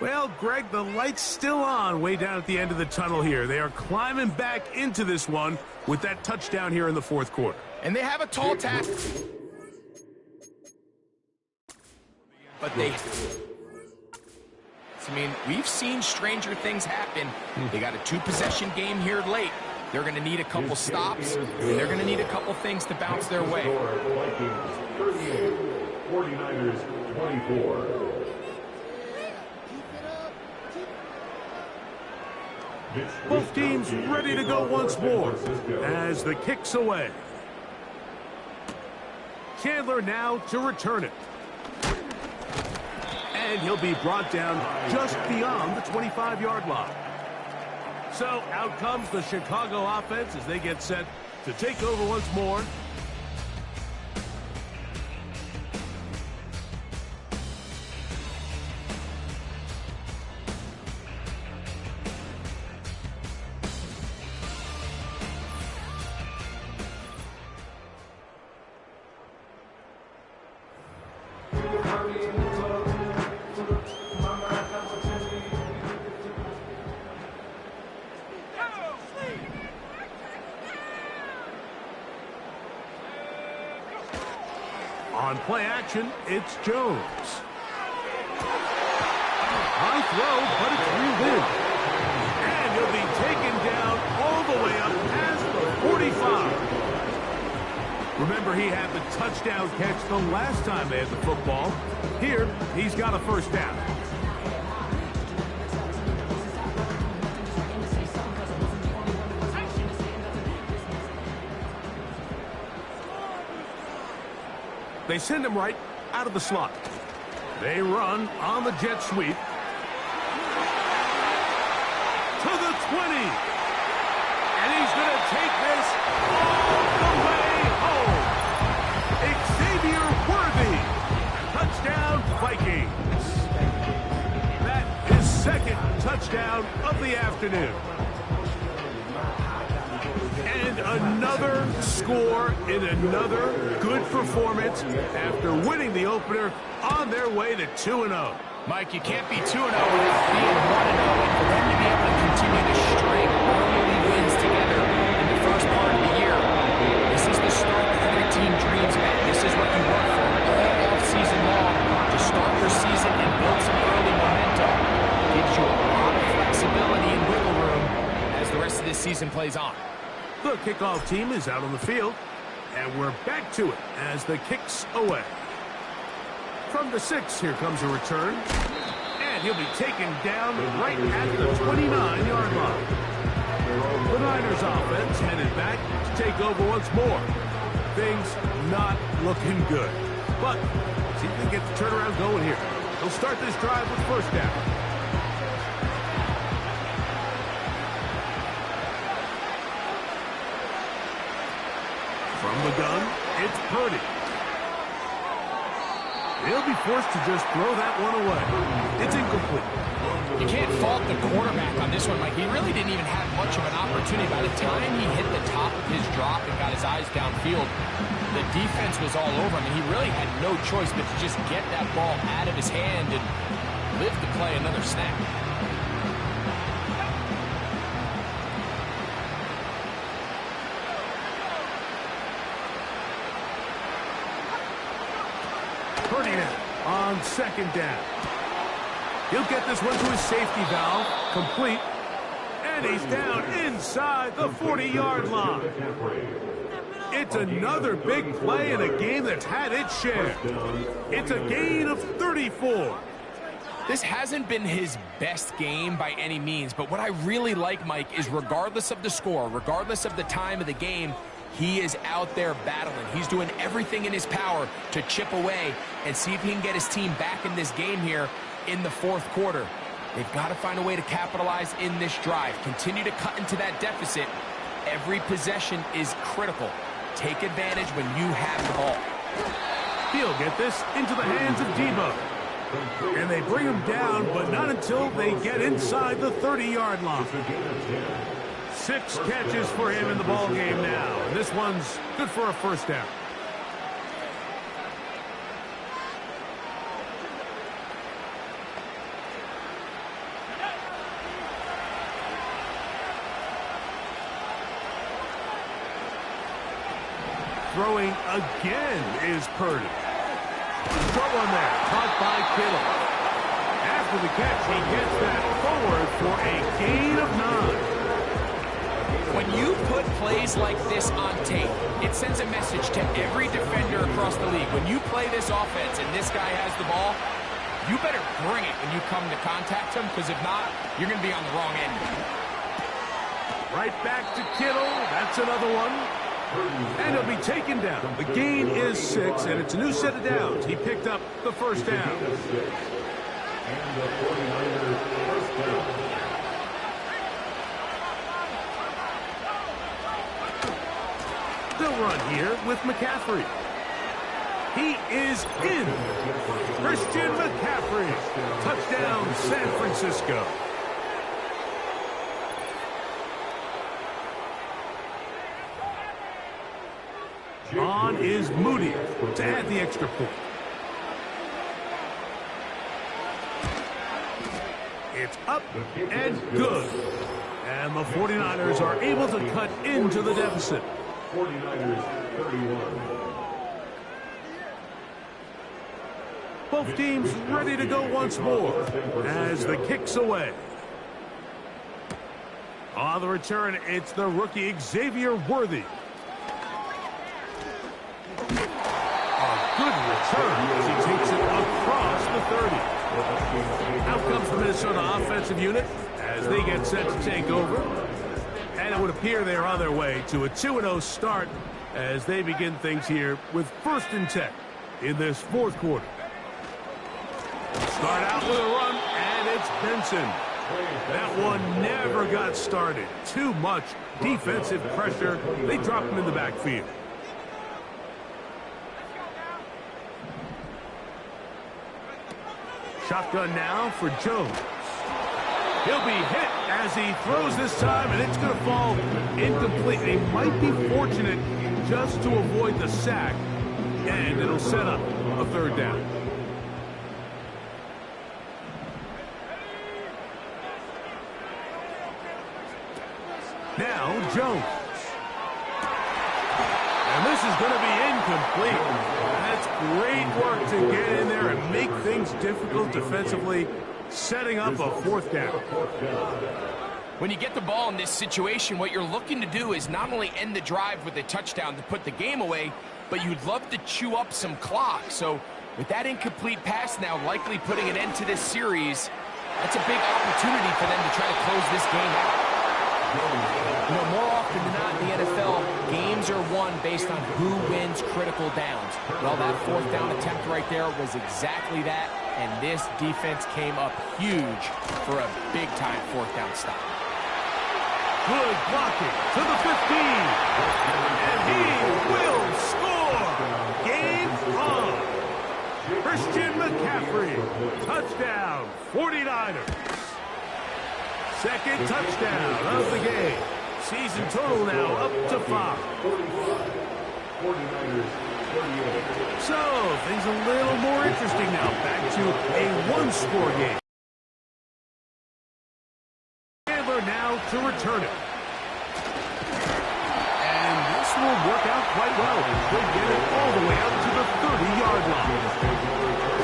Well, Greg, the light's still on way down at the end of the tunnel here. They are climbing back into this one with that touchdown here in the fourth quarter. And they have a tall task. But I mean, we've seen stranger things happen. They got a 2-possession game here late. They're going to need a couple stops, and they're going to need a couple things to bounce their way. 49ers 24. Both teams ready to go once more as the kick's away. Chandler now to return it. And he'll be brought down just beyond the 25-yard line. So out comes the Chicago offense as they get set to take over once more. On play action, it's Jones. High throw, but it's reeled in. And he'll be taken down all the way up past the 45. Remember, he had the touchdown catch the last time they had the football. Here, he's got a first down. They send him right out of the slot. They run on the jet sweep. To the 20. And he's going to take this all the way home. Xavier Worthy. Touchdown, Vikings. That is second touchdown of the afternoon. And another score in another good performance after winning the opener on their way to 2-0. Mike, you can't be 2-0 without being 1-0, and for them to be able to continue to string early wins together in the first part of the year, this is the start that every team dreams about. This is what you work for all off-season long to start your season and build some early momentum. It gives you a lot of flexibility and wiggle room as the rest of this season plays on. The kickoff team is out on the field, and we're back to it as the kick's away. From the 6, here comes a return, and he'll be taken down right at the 29-yard line. The Niners offense headed back to take over once more. Things not looking good, but see if they get the turnaround going here. They'll start this drive with first down. From the gun, it's Purdy. He'll be forced to just throw that one away. It's incomplete. You can't fault the quarterback on this one, Mike. He really didn't even have much of an opportunity. By the time he hit the top of his drop and got his eyes downfield, the defense was all over him, and he really had no choice but to just get that ball out of his hand and live to play another snap. Purdy now on second down. He'll get this one to his safety valve, complete, and he's down inside the 40-yard line. It's another big play in a game that's had its share. It's a gain of 34. This hasn't been his best game by any means, but what I really like, Mike, is regardless of the score, regardless of the time of the game, he is out there battling. He's doing everything in his power to chip away and see if he can get his team back in this game here in the fourth quarter. They've got to find a way to capitalize in this drive. Continue to cut into that deficit. Every possession is critical. Take advantage when you have the ball. He'll get this into the hands of Debo. And they bring him down, but not until they get inside the 30-yard line. 6 catches for him in the ball game now. And this one's good for a first down. Throwing again is Purdy. Short one there, caught by Kittle. After the catch, he gets that forward for a gain of 9. When you put plays like this on tape, it sends a message to every defender across the league. When you play this offense and this guy has the ball, you better bring it when you come to contact him, because if not, you're going to be on the wrong end. Right back to Kittle. That's another one. And he'll be taken down. The gain is 6, and it's a new set of downs. He picked up the first down. And the 49ers first down. They'll run here with McCaffrey. He is in. Christian McCaffrey. Touchdown, San Francisco. On is Moody to add the extra point. It's up and good. And the 49ers are able to cut into the deficit. 49ers 31. Both teams ready to go once more as the kick's away. On the return, it's the rookie Xavier Worthy. Good return as he takes it across the 30. Out comes the Minnesota offensive unit as they get set to take over. And it would appear they're on their way to a 2-0 start as they begin things here with 1st and 10 in this fourth quarter. Start out with a run, and it's Benson. That one never got started. Too much defensive pressure. They drop him in the backfield. Shotgun now for Jones. He'll be hit as he throws this time, and it's going to fall incomplete. He might be fortunate just to avoid the sack, and it'll set up a 3rd down. Now Jones. And this is going to be incomplete. That's great work to get in there and make things difficult defensively, setting up a 4th down. When you get the ball in this situation, what you're looking to do is not only end the drive with a touchdown to put the game away, but you'd love to chew up some clock. So with that incomplete pass now likely putting an end to this series, that's a big opportunity for them to try to close this game out. You know, more often than not in the NFL, games are won based on who wins critical downs. Well, that 4th down attempt right there was exactly that, and this defense came up huge for a big-time 4th down stop. Good blocking to the 15. And he will score. Game on. Christian McCaffrey. Touchdown, 49ers. 2nd touchdown of the game. Season total now up to 5. 49ers 38. So, things a little more interesting now. Back to a 1-score game. Chandler now to return it. And this will work out quite well. They'll get it all the way out to the 30-yard line.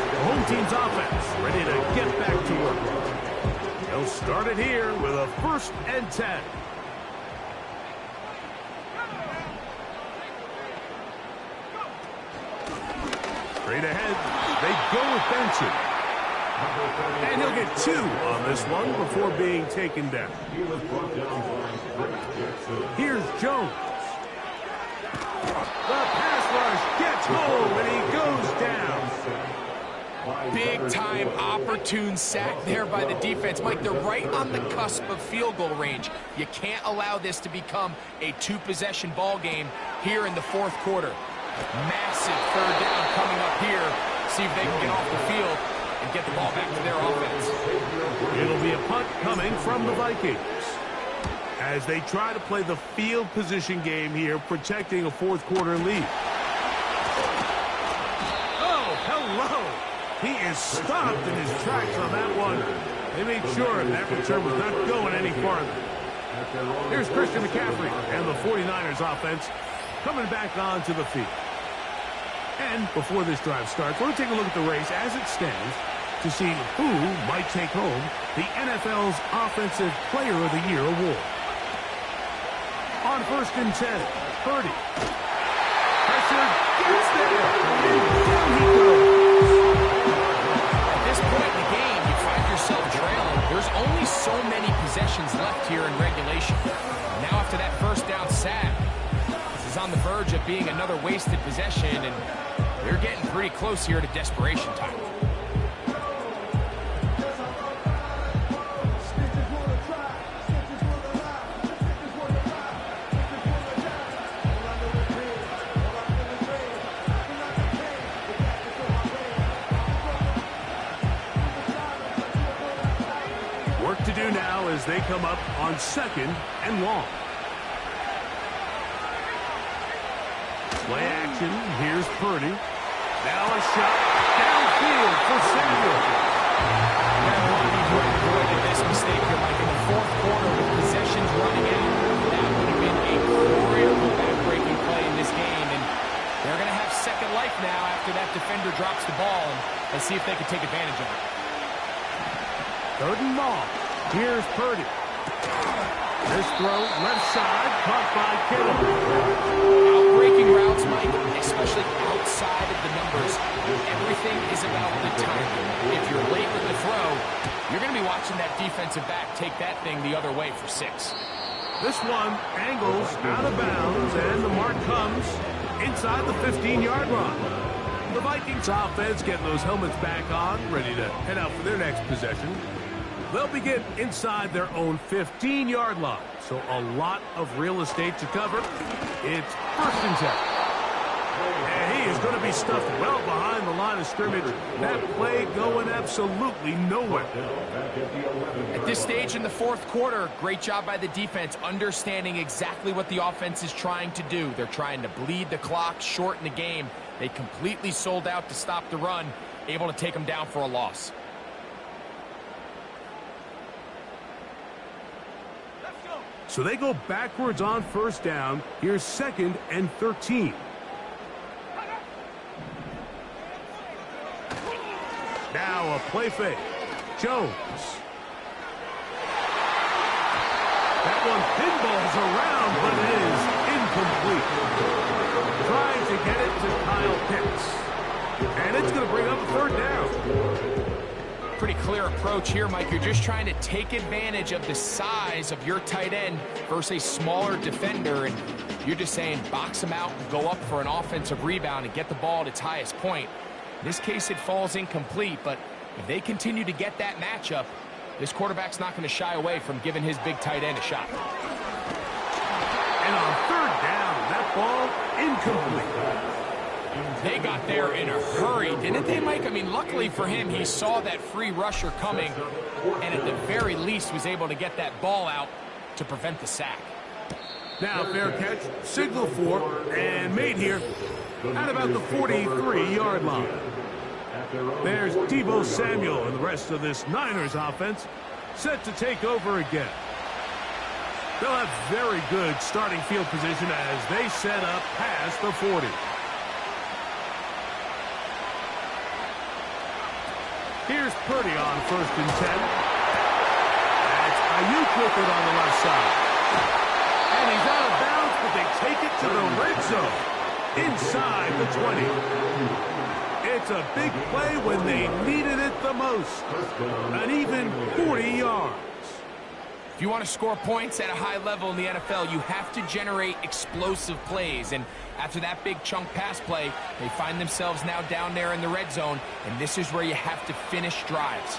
The home team's offense ready to get back to work. They'll start it here with a 1st and 10. Straight ahead, they go with Benson. And he'll get 2 on this one before being taken down. He was brought down by Greg Jackson. Here's Jones. The pass rush gets home, and he goes down. Big-time opportune sack there by the defense. Mike, they're right on the cusp of field goal range. You can't allow this to become a 2-possession ball game here in the fourth quarter. Massive third down coming up here. See if they can get off the field and get the ball back to their offense. It'll be a punt coming from the Vikings as they try to play the field position game here, protecting a fourth quarter lead. Oh, hello! He is stopped in his tracks on that one. They made sure that return was not going any farther. Here's Christian McCaffrey and the 49ers offense coming back onto the field. And before this drive starts, we're going to take a look at the race as it stands to see who might take home the NFL's Offensive Player of the Year award. On 1st and 10, Purdy. Pressure gets there, and down he goes. At this point in the game, you find yourself trailing. There's only so many possessions left here in regulation. Now after that first down sack, this is on the verge of being another wasted possession, and they're getting pretty close here to desperation time. Work to do now as they come up on 2nd and long. Play action. Here's Purdy. Now a shot downfield for Samuel. Avoided this mistake here, Mike, in the fourth quarter with possessions running out. That would have been a critical back-breaking play in this game, and they're going to have second life now after that defender drops the ball, and let's see if they can take advantage of it. 3rd and long. Here's Purdy. This throw left side, caught by Kittle. Out-breaking routes, Mike, especially outside of the numbers. Everything is about the timing. If you're late with the throw, you're going to be watching that defensive back take that thing the other way for 6. This one angles out of bounds, and the mark comes inside the 15-yard line. The Vikings offense getting those helmets back on, ready to head out for their next possession. They'll begin inside their own 15-yard line, so a lot of real estate to cover. It's 1st and 10. And he is going to be stuffed well behind the line of scrimmage. That play going absolutely nowhere. At this stage in the fourth quarter, great job by the defense, understanding exactly what the offense is trying to do. They're trying to bleed the clock, shorten the game. They completely sold out to stop the run, able to take them down for a loss. So they go backwards on 1st down. Here's 2nd and 13. Now a play fake. Jones. That one pinballs around, but it is incomplete. Trying to get it to Kyle Pitts. And it's going to bring up a 3rd down. Pretty clear approach here, Mike. You're just trying to take advantage of the size of your tight end versus a smaller defender, and you're just saying box him out and go up for an offensive rebound and get the ball at its highest point. In this case, it falls incomplete, but if they continue to get that matchup, this quarterback's not going to shy away from giving his big tight end a shot. And on 3rd down, that ball incomplete. They got there in a hurry, didn't they, Mike? I mean, luckily for him, he saw that free rusher coming, and at the very least was able to get that ball out to prevent the sack. Now fair catch, signal for, and made here at about the 43-yard line. There's Deebo Samuel and the rest of this Niners offense set to take over again. They'll have very good starting field position as they set up past the 40. Here's Purdy on 1st and 10. That's Ayuk with it on the left side. And he's out of bounds, but they take it to the red zone. Inside the 20. It's a big play when they needed it the most. An even 40 yards. If you want to score points at a high level in the NFL, you have to generate explosive plays. And after that big chunk pass play, they find themselves now down there in the red zone. And this is where you have to finish drives.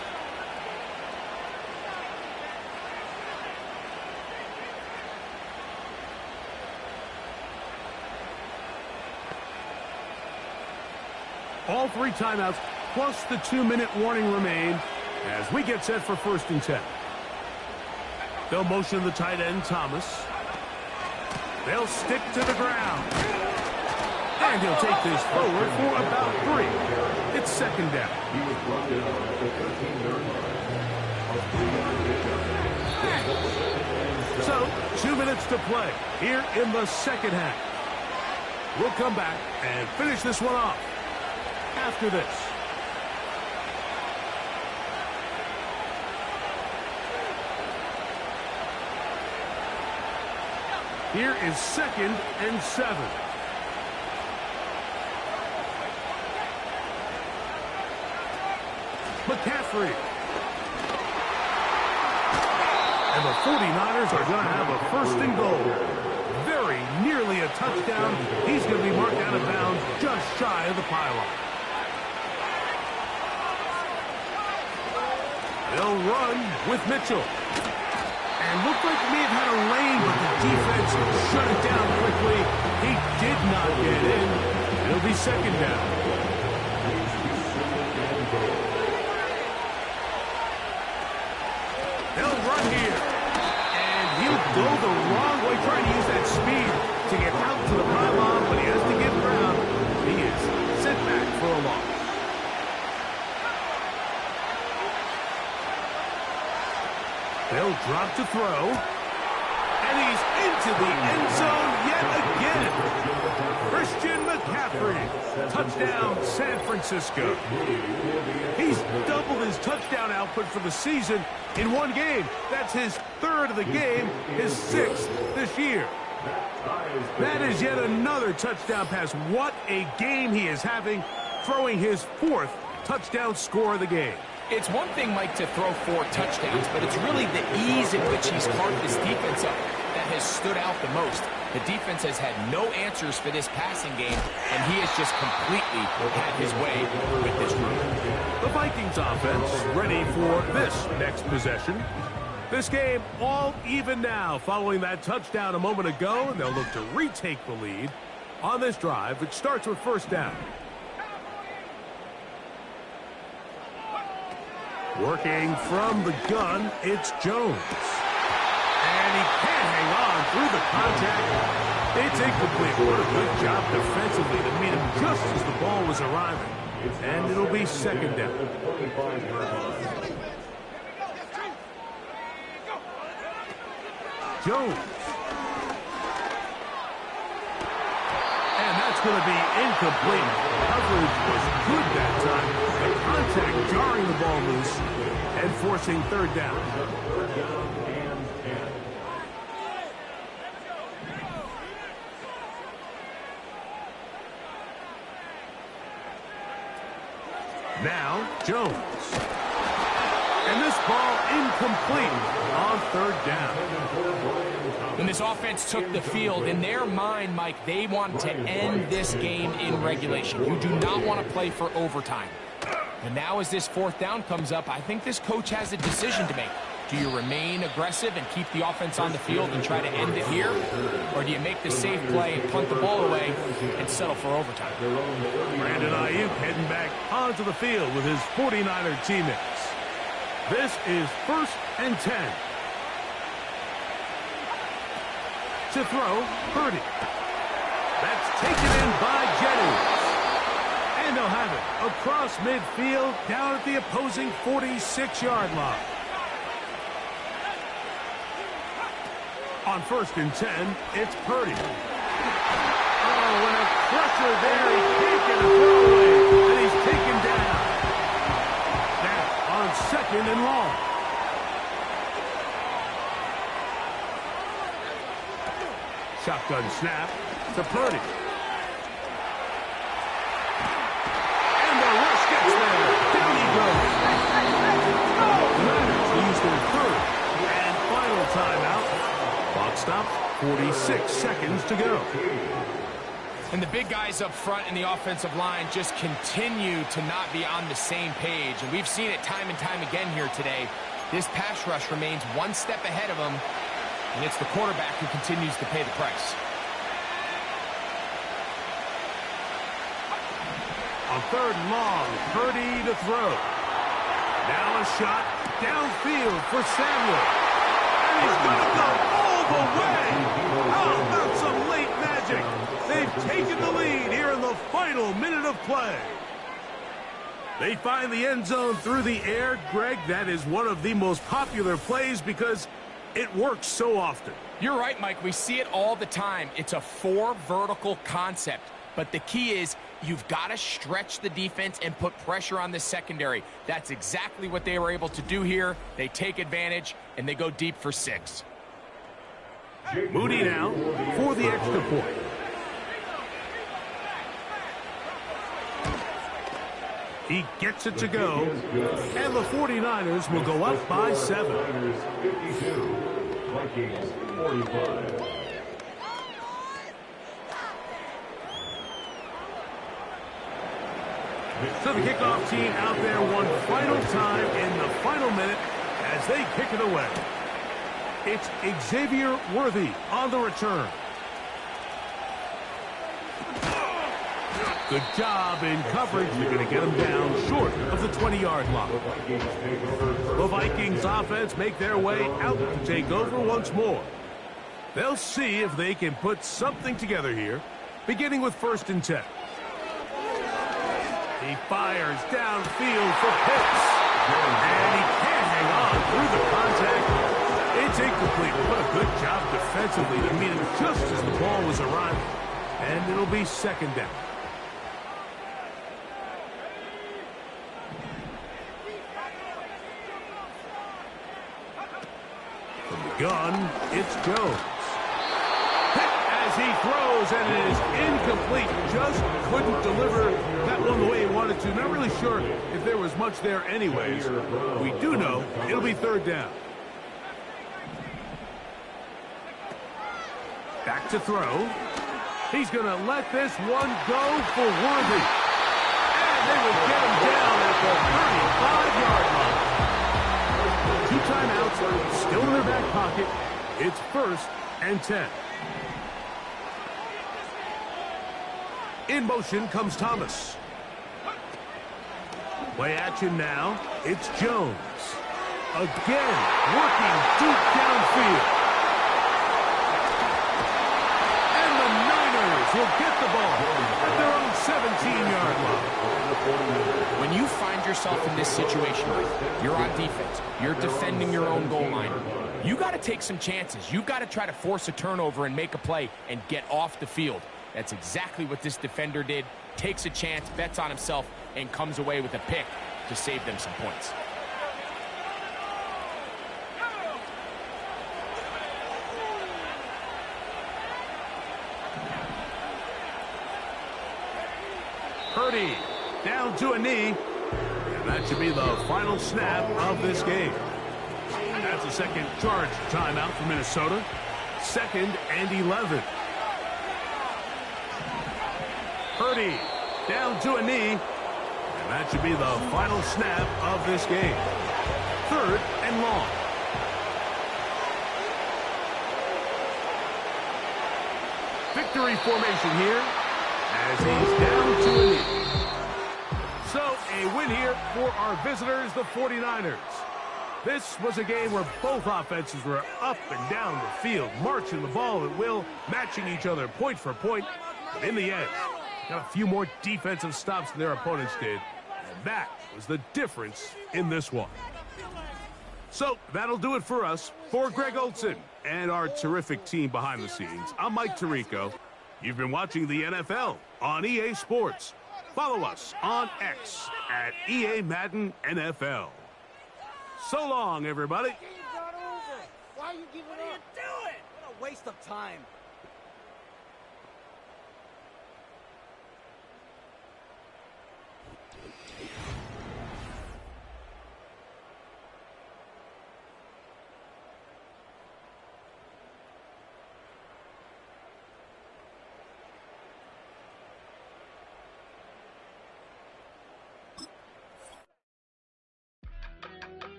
All 3 timeouts plus the 2-minute warning remain as we get set for 1st and 10. They'll motion the tight end, Thomas. They'll stick to the ground. And he'll take this forward for about 3. It's 2nd down. He was brought down at the 13-yard line. So, 2 minutes to play here in the 2nd half. We'll come back and finish this one off after this. Here is 2nd and 7. McCaffrey. And the 49ers are going to have a 1st and goal. Very nearly a touchdown. He's going to be marked out of bounds just shy of the pylon. They'll run with Mitchell. And looked like he may have had a lane, but the defense shut it down quickly. He did not get in. It'll be 2nd down. They'll run here. And he'll go the wrong way, trying to use that speed to get out to the pylon, but he has to get ground. He is sent back for a loss. They'll drop to throw. And he's into the end zone yet again. Christian McCaffrey. Touchdown, San Francisco. He's doubled his touchdown output for the season in one game. That's his 3rd of the game, his 6th this year. That is yet another touchdown pass. What a game he is having, throwing his 4th touchdown score of the game. It's one thing, Mike, to throw 4 touchdowns, but it's really the ease in which he's carved this defense up that has stood out the most. The defense has had no answers for this passing game, and he has just completely had his way with this group. The Vikings offense ready for this next possession. This game all even now following that touchdown a moment ago, and they'll look to retake the lead on this drive, which starts with 1st down. Working from the gun, it's Jones. And he can't hang on through the contact. It's incomplete. What a good job defensively to meet him just as the ball was arriving. And it'll be 2nd down. Jones. And that's going to be incomplete. Coverage was good that time. The contact jarring the ball loose and forcing 3rd down. Now, Jones. And this ball incomplete on 3rd down. When this offense took the field, in their mind, Mike, they want to end this game in regulation. You do not want to play for overtime. And now as this 4th down comes up, I think this coach has a decision to make. Do you remain aggressive and keep the offense on the field and try to end it here? Or do you make the safe play and punt the ball away and settle for overtime? Brandon Ayuk heading back onto the field with his 49er teammates. This is 1st and 10. To throw, Purdy. That's taken in by Jennings. And they'll have it across midfield down at the opposing 46-yard line. On 1st and 10, it's Purdy. Oh, and a pressure there. He can't get a throwaway, and he's taken down. Now on 2nd and long. Shotgun snap to Purdy. And timeout. Clock stops, 46 seconds to go. And the big guys up front in the offensive line just continue to not be on the same page. And we've seen it time and time again here today. This pass rush remains one step ahead of them, and it's the quarterback who continues to pay the price. On 3rd and long, Purdy to throw. Now a shot downfield for Samuel. And he's going to go all the way. How about some late magic? They've taken the lead here in the final minute of play. They find the end zone through the air. Greg, that is one of the most popular plays because it works so often. You're right, Mike. We see it all the time. It's a 4 vertical concept. But the key is you've got to stretch the defense and put pressure on the secondary. That's exactly what they were able to do here. They take advantage, and they go deep for 6. Moody now for the extra point. He gets it to go, and the 49ers will go up by 7. 52, Vikings 45. So the kickoff team out there one final time in the final minute as they kick it away. It's Xavier Worthy on the return. Good job in coverage. They're going to get him down short of the 20-yard line. The Vikings offense make their way out to take over once more. They'll see if they can put something together here, beginning with 1st and 10. He fires downfield for Pitts. And he can't hang on through the contact. It's incomplete. What a good job defensively to meet him just as the ball was arriving. And it'll be 2nd down. From the gun, it's Jones. As he throws, and it is incomplete. Just couldn't deliver that one the way he wanted to. Not really sure if there was much there anyways. We do know it'll be 3rd down. Back to throw. He's going to let this one go for Worthy. And they will get him down at the 35-yard line. 2 timeouts, still in their back pocket. It's 1st and 10. In motion comes Thomas. Play action now. It's Jones. Again, working deep downfield. And the Niners will get the ball at their own 17-yard line. When you find yourself in this situation, you're on defense, you're defending your own goal line, you got to take some chances. You've got to try to force a turnover and make a play and get off the field. That's exactly what this defender did. Takes a chance, bets on himself, and comes away with a pick to save them some points. Purdy down to a knee. And that should be the final snap of this game. That's a second charge timeout for Minnesota. 2nd and 11. Purdy down to a knee. And that should be the final snap of this game. 3rd and long. Victory formation here as he's down to a knee. So a win here for our visitors, the 49ers. This was a game where both offenses were up and down the field, marching the ball at will, matching each other point for point. But in the end, got a few more defensive stops than their opponents did. And that was the difference in this one. So that'll do it for us. For Greg Olson and our terrific team behind the scenes, I'm Mike Tirico. You've been watching the NFL on EA Sports. Follow us on X at EA Madden NFL. So long, everybody. Why are you giving up? What are you doing? What a waste of time.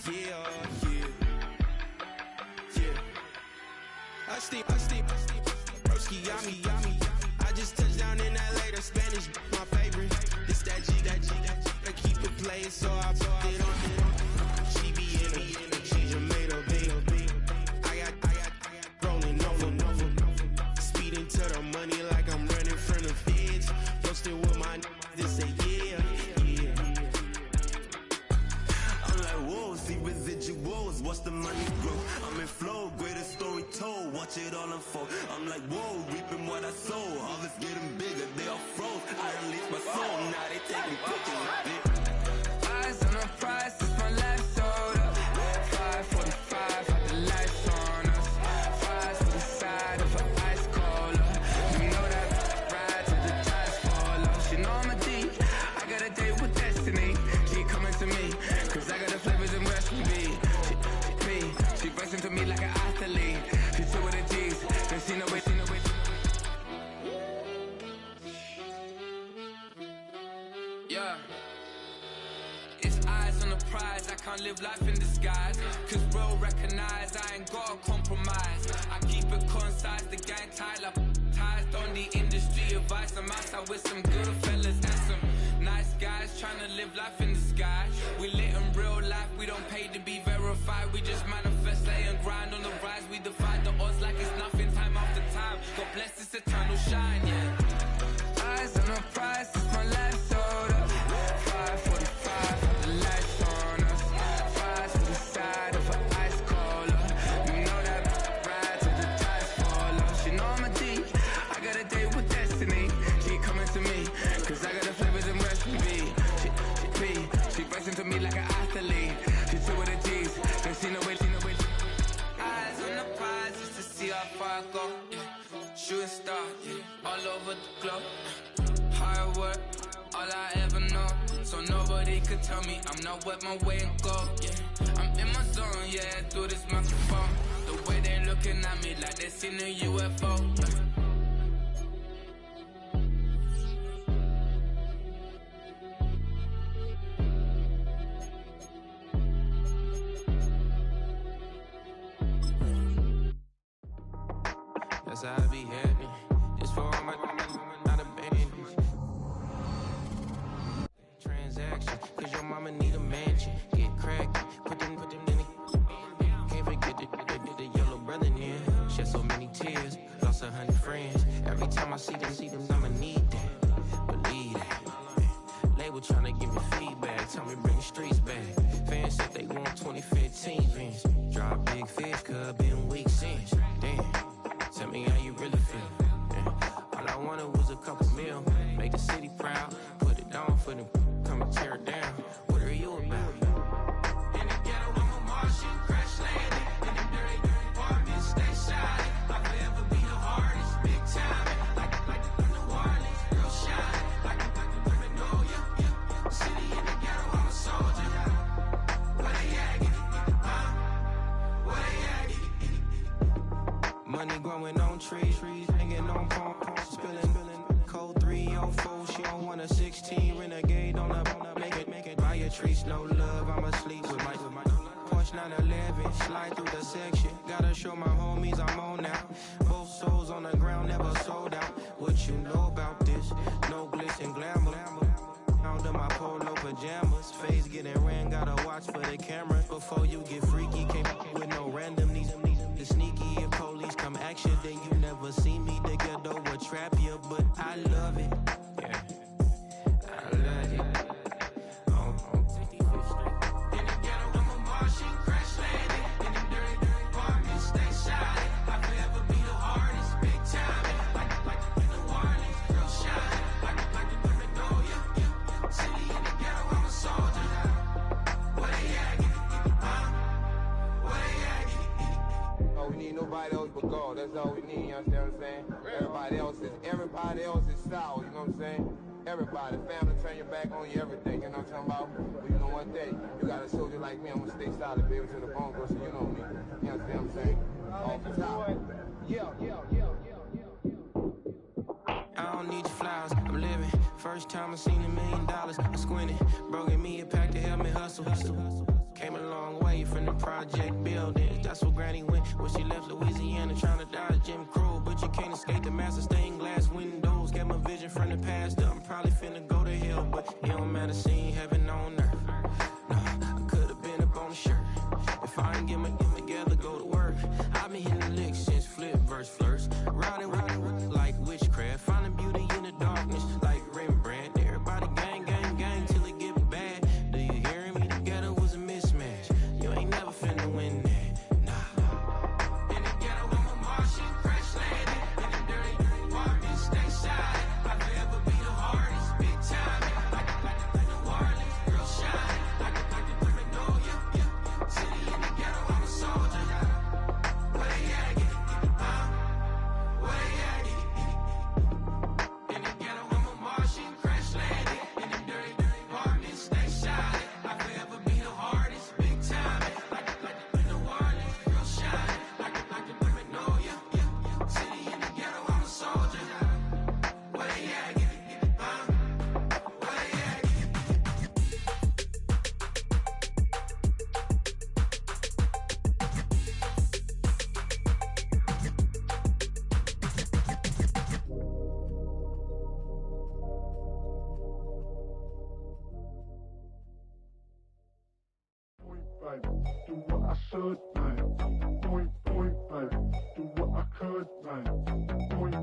I steep, broski, yummy. I just touched down in LA, the Spanish, my favorite. This that G, I keep it playing, so I bought it on. She be in it, she just made a big. I got rolling over. Speeding to the money like I'm running from the feds. Posted with my this say yeah. I'm like, whoa, see residuals, watch the money grow. I'm in flow, greatest story told, watch it all unfold. I'm like, whoa, reaping what I sow, harvest getting bigger, they all froze. I unleashed my soul, now they taking pictures. Eyes on the prize, it's my life sold up. 5:45, had the lights on us. Fries to the side of an ice cola. You know that ride till the tires fall off. She know I'm a D, I got a date with destiny. She coming to me, cause I got the flavors and recipe. She bustin' to me like an athlete. She two with the G's, then she know it. Yeah. It's eyes on the prize, I can't live life in disguise. Cause bro recognize I ain't gotta compromise. I keep it concise, the gang tight like ties on the industry advice. I'm outside with some good fellas and some nice guys trying to live life in the sky. We lit in real life, we don't pay to be verified. We just manifest, lay and grind on the rise. We defy the odds like it's nothing, time after time. God bless this eternal shine, yeah. Eyes on the prize, it's my life sold up. 5:45, the lights on us. Fries to the side of an ice cola. You know that ride till the tires fall off. She know I'm a D, I got a date with destiny. She coming to me, cause I got the flavors and recipe. She bustin' to me like an athlete. She two with the G's, then she know it. Eyes on the prize just to see how far I go. Yeah. Shooting star, yeah. All over the globe. Hard work, all I ever know. So nobody could tell me I'm not wet my way and go. Yeah, I'm in my zone, yeah, through this microphone. The way they looking at me like they seen a UFO. That's how I be happening. This for all my not abandoned. Transaction, cause your mama need a mansion. Get cracked, put them in the. Can't forget the yellow brother near. Shed so many tears, lost 100 friends. Every time I see them, I'ma need that. Believe that. Label tryna give me feedback, tell me bring the streets back. Fans said they want 2015 Vince. Drop big fish, cause been weeks since. Damn. Tell me how you really feel. Yeah. All I wanted was a couple mil. Make the city proud. Put it down for them. Come and tear it down. What are you about? In the ghetto, I'm a Martian. Crash landing. In them dirty apartments. Stay shining. I'll forever be the hardest. Big time. Like the New Orleans. Real shine. Like the women know ya. City in the ghetto, I'm a soldier. Where they at? Where they at? Money growing on trees, hanging on palms, spilling, code 304. She don't want a 16 renegade on a make it. Buy a trees, no love. I'ma sleep with my Porsche 911, slide through the section. Gotta show my homies I'm on now. Both souls on the ground, never sold out. What you know about this? No glitz and glamour. Under my polo pajamas, face getting ran. Gotta watch for the cameras before you get freaky. Can't with no random needs. The sneaky if police come action, then you never see me. The ghetto will trap you, but I love it. Yeah, I love it. In the ghetto, I'm a Martian, crash landing. In them dirty apartments, stay shining. I'll forever be the hardest, big time. Like the New Orleans, real shine. Like the women know ya. City in the ghetto, I'm a soldier. Where they at? Where they at? Oh, we need nobody else but God. That's all we need, you understand what I'm saying? Everybody else is sour, you know what I'm saying? Everybody, family, turn your back on you, everything, you know what I'm talking about? But you know one thing, you got a soldier like me, I'm gonna stay solid, baby, to the bone, bro, so you know me. You understand what I'm saying? Off the top. Yeah. I don't need your flowers, I'm living. First time I seen $1 million, I squinted. Broke me a pack to help me hustle. Came a long way. away from the project buildings. That's where Granny went when she left Louisiana trying to dodge Jim Crow. But you can't escape the master stained glass windows. Got my vision from the past. I'm probably finna go to hell, but it don't matter, seeing heaven on earth. No, I could have been up on the shirt. If I ain't get my together, go to work. I've been hitting the licks since flip verse first. Riding like witchcraft, finding beauty in the darkness like Rembrandt. Everybody gang, gang, gang till it get bad. Do you hear me? Together was a mismatch. You ain't never finna win that. Nah. In the ghetto, I'm a Martian, crash landing. In the dirty apartment, stay shy. I'll forever be the hardest, big time. Like New Orleans, real shine. Like the Magnolia, yeah. City in the ghetto, I'm a soldier. Where they at? Where they at? In the ghetto, I'm a Martian, crash landing. In the dirty apartment, stay shy. I'll forever be the hardest, big time. Like New Orleans, real shine. Like the Magnolia, yeah. City in the ghetto, I'm a soldier. Where they at? Where they at? Do what I should, man. Point, baby. Do what I could, man. Point,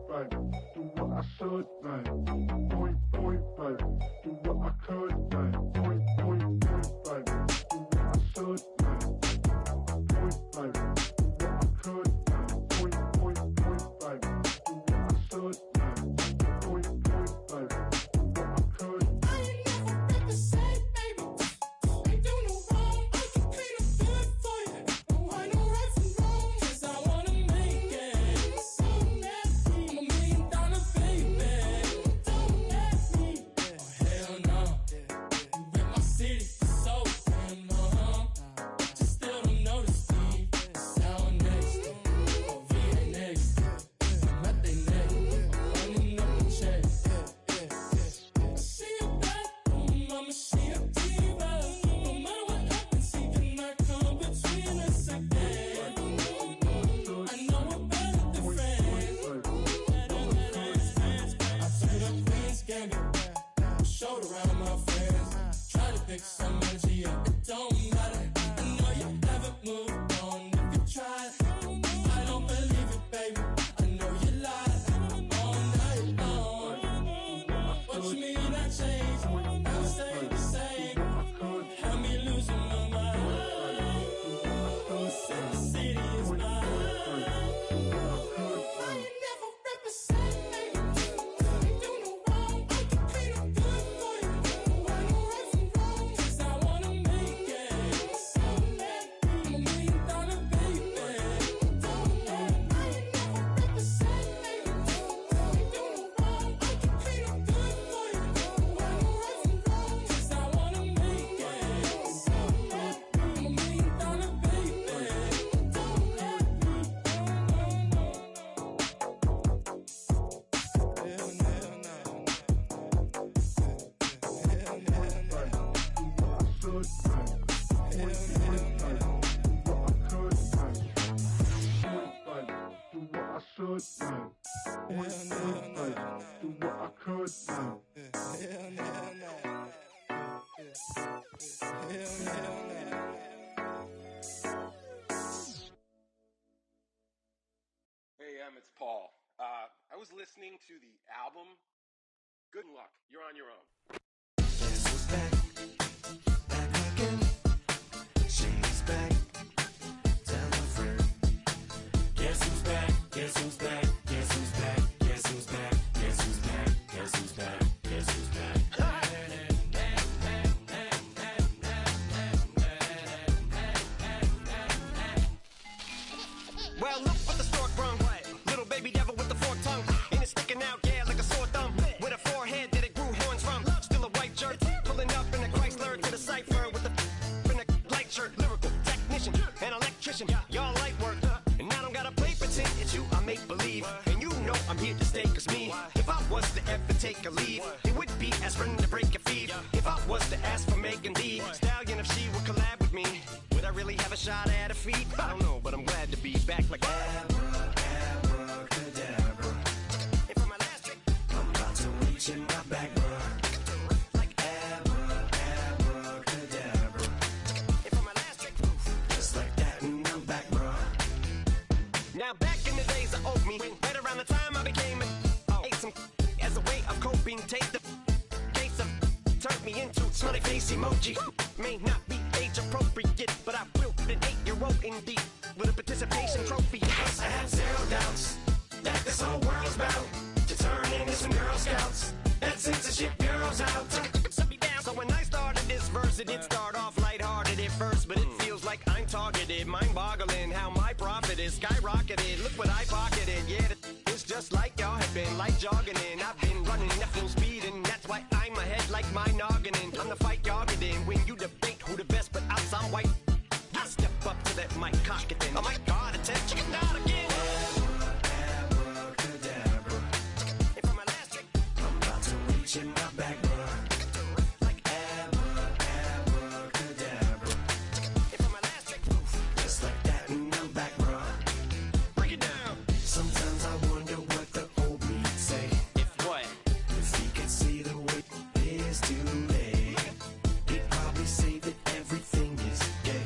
baby. Do what I should, man. Point, baby. Do what I could, man. Point, baby. Do what I should, man. Point, baby. Do what I could, man. Point, baby. Do what I should, man. Point, baby. Do what I could. I ain't never represent, baby. Ain't do no wrong. I can clean up good for you. No, I know right from wrong. 'Cause I wanna make it. So nasty. I'm a $1 million baby. Don't let me. Oh, hell no. You rip my city so damn long. Just still don't notice me. Sound next. Oh, VA next. Not they next. Running up the check. See you back home, I'ma see a diva. No matter what happens, he cannot come between us again. I know we're better than friends. I took up Queen's Gambit, showed around my friends. Try to pick some energy up, it don't matter. I know you haven't moved on if you tried. I don't believe it, baby. I know you lied all night long. What you mean I changed? I'll stay the same. Had me losing my mind. Said the city is mine. I ain't never represent, baby. Ain't do no wrong. I can clean up good for you. No, I know right from wrong. 'Cause I wanna make it. So let me. I'm a $1 million baby. Don't let me. I ain't never represent, baby. Ain't do no wrong. I can clean up good for you. No, I know right from wrong. 'Cause I wanna make it. So let me. I'm a $1 million baby. Don't let me. Hey, it's Paul. I was listening to the album. Good luck. You're on your own. Guess who's back? Back again. She's back. Tell a friend. Guess who's back? Guess who's back? Guess who's back? Guess who's back? Guess who's back? Guess who's back? Guess who's back? Well, look what the stork brung. Little baby devil with the forked tongue. And it's sticking out, yeah, like a sore thumb. With a forehead that it grew horns from. Still a white jerk. Pulling up in a Chrysler to the cipher with a in a light shirt. Lyrical technician, an electrician. Y'all light work. And I don't gotta play pretend. It's you I make believe. And you know I'm here to stay. Cause me, if I was to ever take a leave, it would be as friend to break a feed. If I was to ask for Megan D Stallion if she would collab with me. Would really have a shot at a feat? I don't know, but I'm glad to be back like Abracadabra. And for my last trick, I'm about to reach in my back, bro. like Abracadabra. And for my last trick, Just like that, and I'm back, bro. now back in the days of owed me, right around the time I became ate some as a way of coping. Take the case of turned me into smiley face emoji. May not be age appropriate, but I will an 8-year-old indeed with a participation trophy. I have zero doubts that this whole world's bound to turn into some Girl Scouts. That censorship bureau's out. So when I started this verse, it did start off lighthearted at first, but it feels like I'm targeted. Mind-boggling how my profit is skyrocketed. Look what I pocketed. Yeah, it's just like y'all have been like jogging in. I've been running at full speed, and that's why I'm ahead like my noggin. I'm the fight y'all get in when you debate who the best, but I'm some white. I step up to that mic, cock it then. Oh my God, attention, not again. Abracadabra. And for my last trick, I'm about to reach in my back, bro. like Abracadabra. and for my last trick, Just like that, and I'm back, bro. break it down. Sometimes I wonder what the old me'd say. If what? If he could see the way it is today, he'd probably say that everything is gay.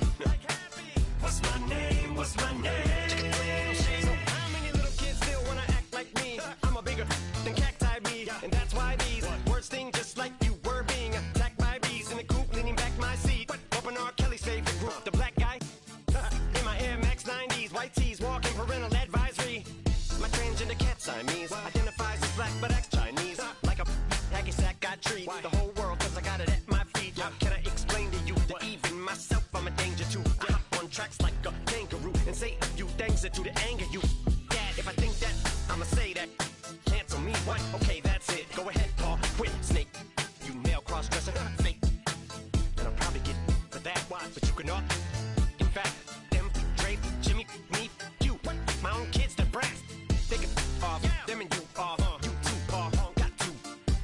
What's my name? What's my name? So how many little kids still wanna act like me? I'm a bigger than cacti bee, and that's why these words sting just like you were being attacked by bees in the coop, leaning back my seat. Open R. Kelly's favorite group, the black guy. In my Air Max 90s, white tees, walking parental advisory. My transgender cat Siamese identifies as black but acts Chinese. Like a hacky sack I treat the whole world cause I got it at my feet. How can I explain to you that even myself I'm a danger to? I hop on tracks like a kangaroo and say a few things that to the anger you. Dad, if I think that, I'ma say that. Cancel me, what? Okay, that's it. Go ahead, Paul. Quit, snake. You male cross-dresser, fake. And I'll probably get for that, but you can all. In fact, them, Dre, Jimmy, me, you. My own kids, the brass. They can off, them and you off. You too, Paul. Got two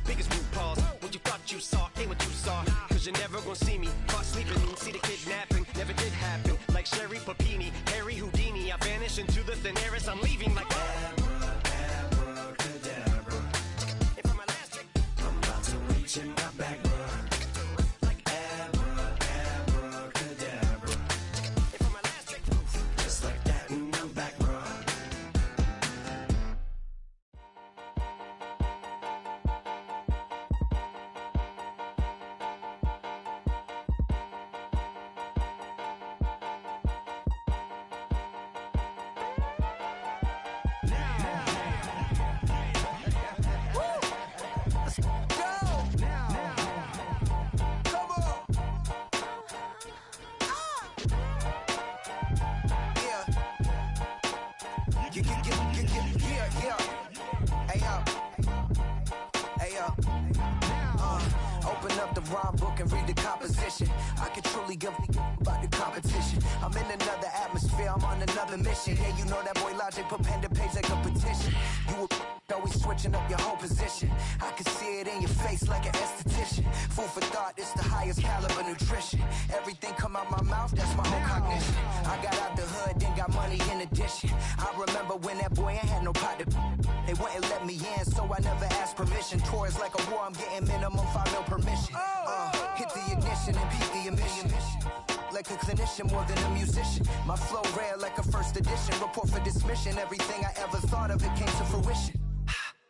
biggest root paws. What you thought you saw, ain't what you saw. Cause you're never gonna see me caught sleeping. See the kidnapping, never did happen. Like Sherry Papini, Harry Houdini. I vanish into the thin air as I'm leaving like Abracadabra. And for my last trick, I'm about to reach in my back, bro. like Abracadabra. and for my last trick, Just like that, and I'm back, bro. Open up the rhyme book and read the composition. I can truly give about the competition. I'm in another atmosphere, I'm on another mission. Yeah, you know that boy Logic put pen to page like a petition. You always switching up your whole position. I can see it in your face like an esthetician. Food for thought, it's the highest caliber nutrition. Everything come out my mouth, that's my whole cognition. I got out the hood, then got money in addition. I remember when that boy ain't had no pot to. They wouldn't let me in, so I never asked permission. Tours like a war, I'm getting minimum 5 mil permission. Hit the ignition and beat the emission. Like a clinician more than a musician. My flow rare like a first edition. Report for dismission. Everything I ever thought of, it came to fruition.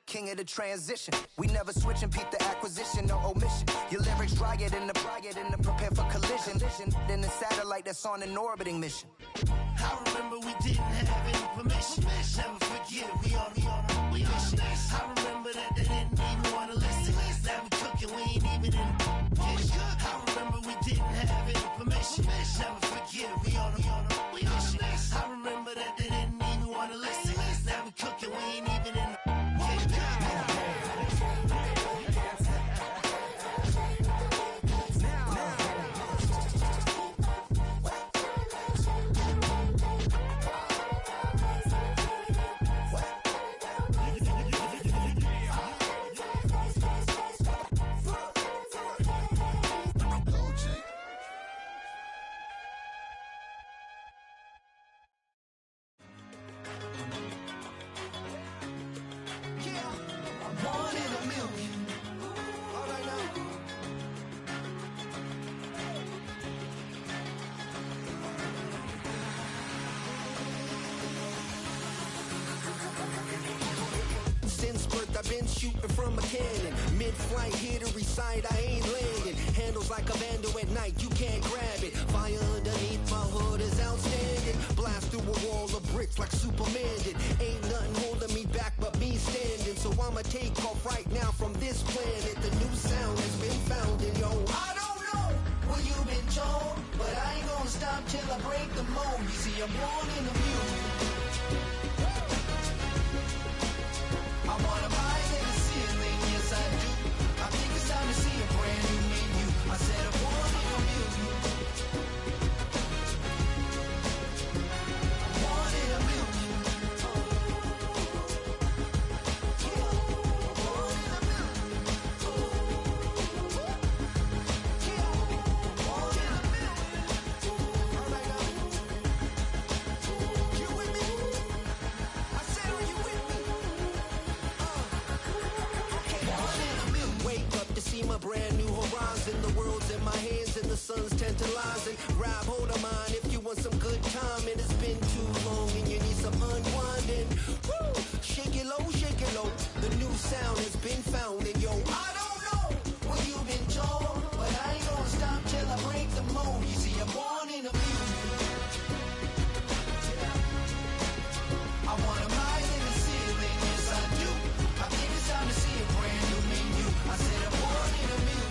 King of the transition. We never switch and peep the acquisition, no omission. Your lyrics drier than the prepare for collision. Then the satellite that's on an orbiting mission. I remember we didn't have any permission. Never forget, we on a mission. I remember that they didn't even want to listen. Now we cooking, we ain't even in the kitchen. I remember we didn't have any permission. Never forget, we on a mission. I remember that they didn't even want to listen. Now we cooking, we ain't even in the kitchen. since birth, I've been shooting from a cannon. Mid-flight, here to recite, I ain't landing. Handles like a vandal at night, you can't grab it. Fire underneath my hood is outstanding. Blast through a wall of bricks like Superman did. Ain't nothing holding me back but me standing. So I'ma take off right now from this planet. The new sound has been found and yo, I don't know what you've been told, but I ain't gonna stop till I break the mold. You see, I'm born in the music. I wanna rise in the ceiling, yes I do. I think it's time to see a brand new menu. I said I'm born in the music. I'm born in the music. My brand new horizon, the world's in my hands and the sun's tantalizing. Grab hold of mine if you want some good time, and it's been too long and you need some unwinding. Woo! Shake it low, the new sound has been found and yo, I don't know what you've been told, but I ain't gonna stop till I break the mold. You see, I'm born in the music. I wanna rise in the ceiling, yes I do. I think it's time to see a brand new menu. I said I'm born in the music.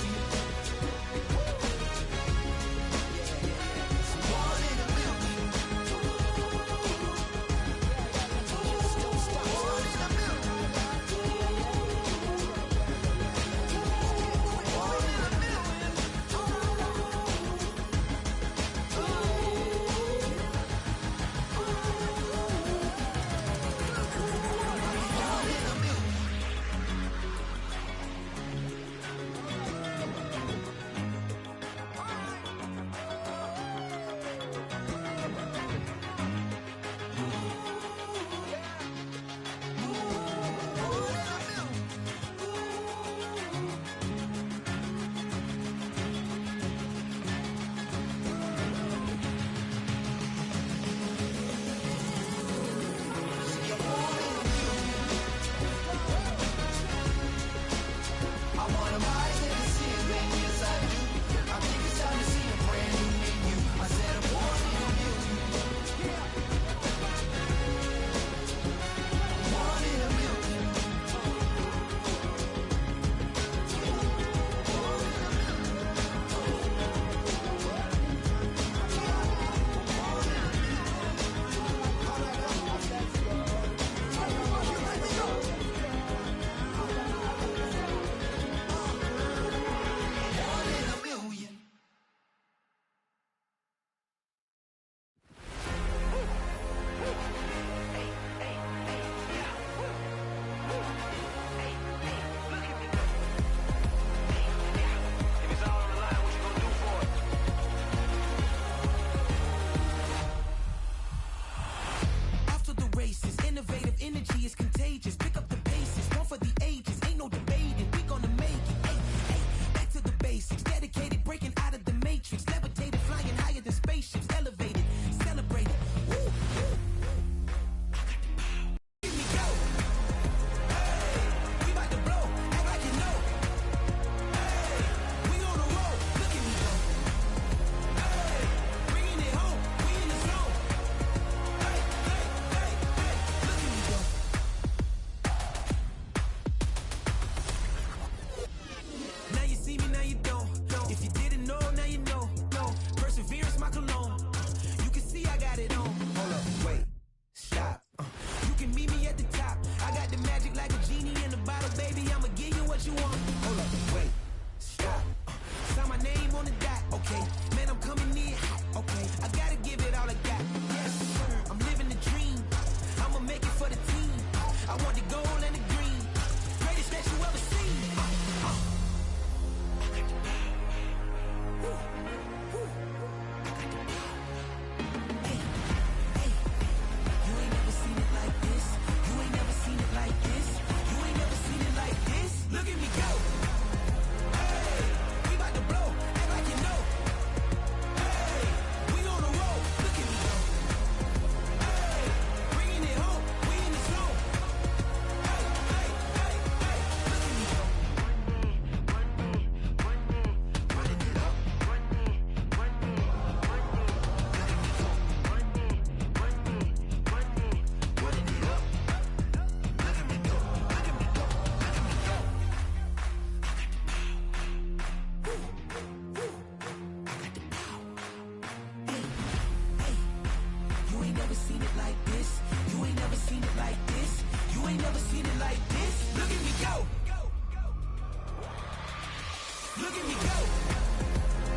seen it like this. You ain't never seen it like this. You ain't never seen it like this. Look at me go. Look at me go.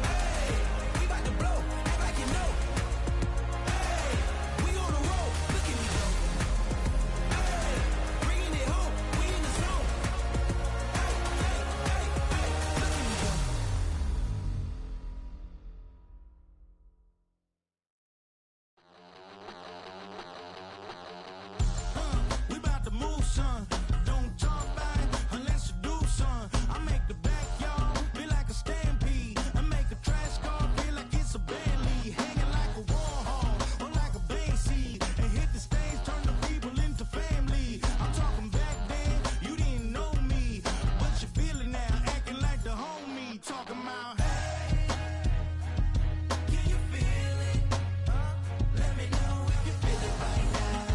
Hey, we about to blow. Act like you know. Hey, we on the road. Look at me go. Hey, bringing it home. We in the zone. Hey, hey, hey, hey. Look at me go. We about to move, son. Don't talk about it unless you do, son. I make the backyard feel like a stampede. I make a trash car feel like it's a band lead. Hanging like a Warhol or like a band seed. And hit the stage, turn the people into family. I'm talking back then, you didn't know me. But you feel it now, acting like the homie. Talking about, hey, can you feel it? Let me know if you feel it right now.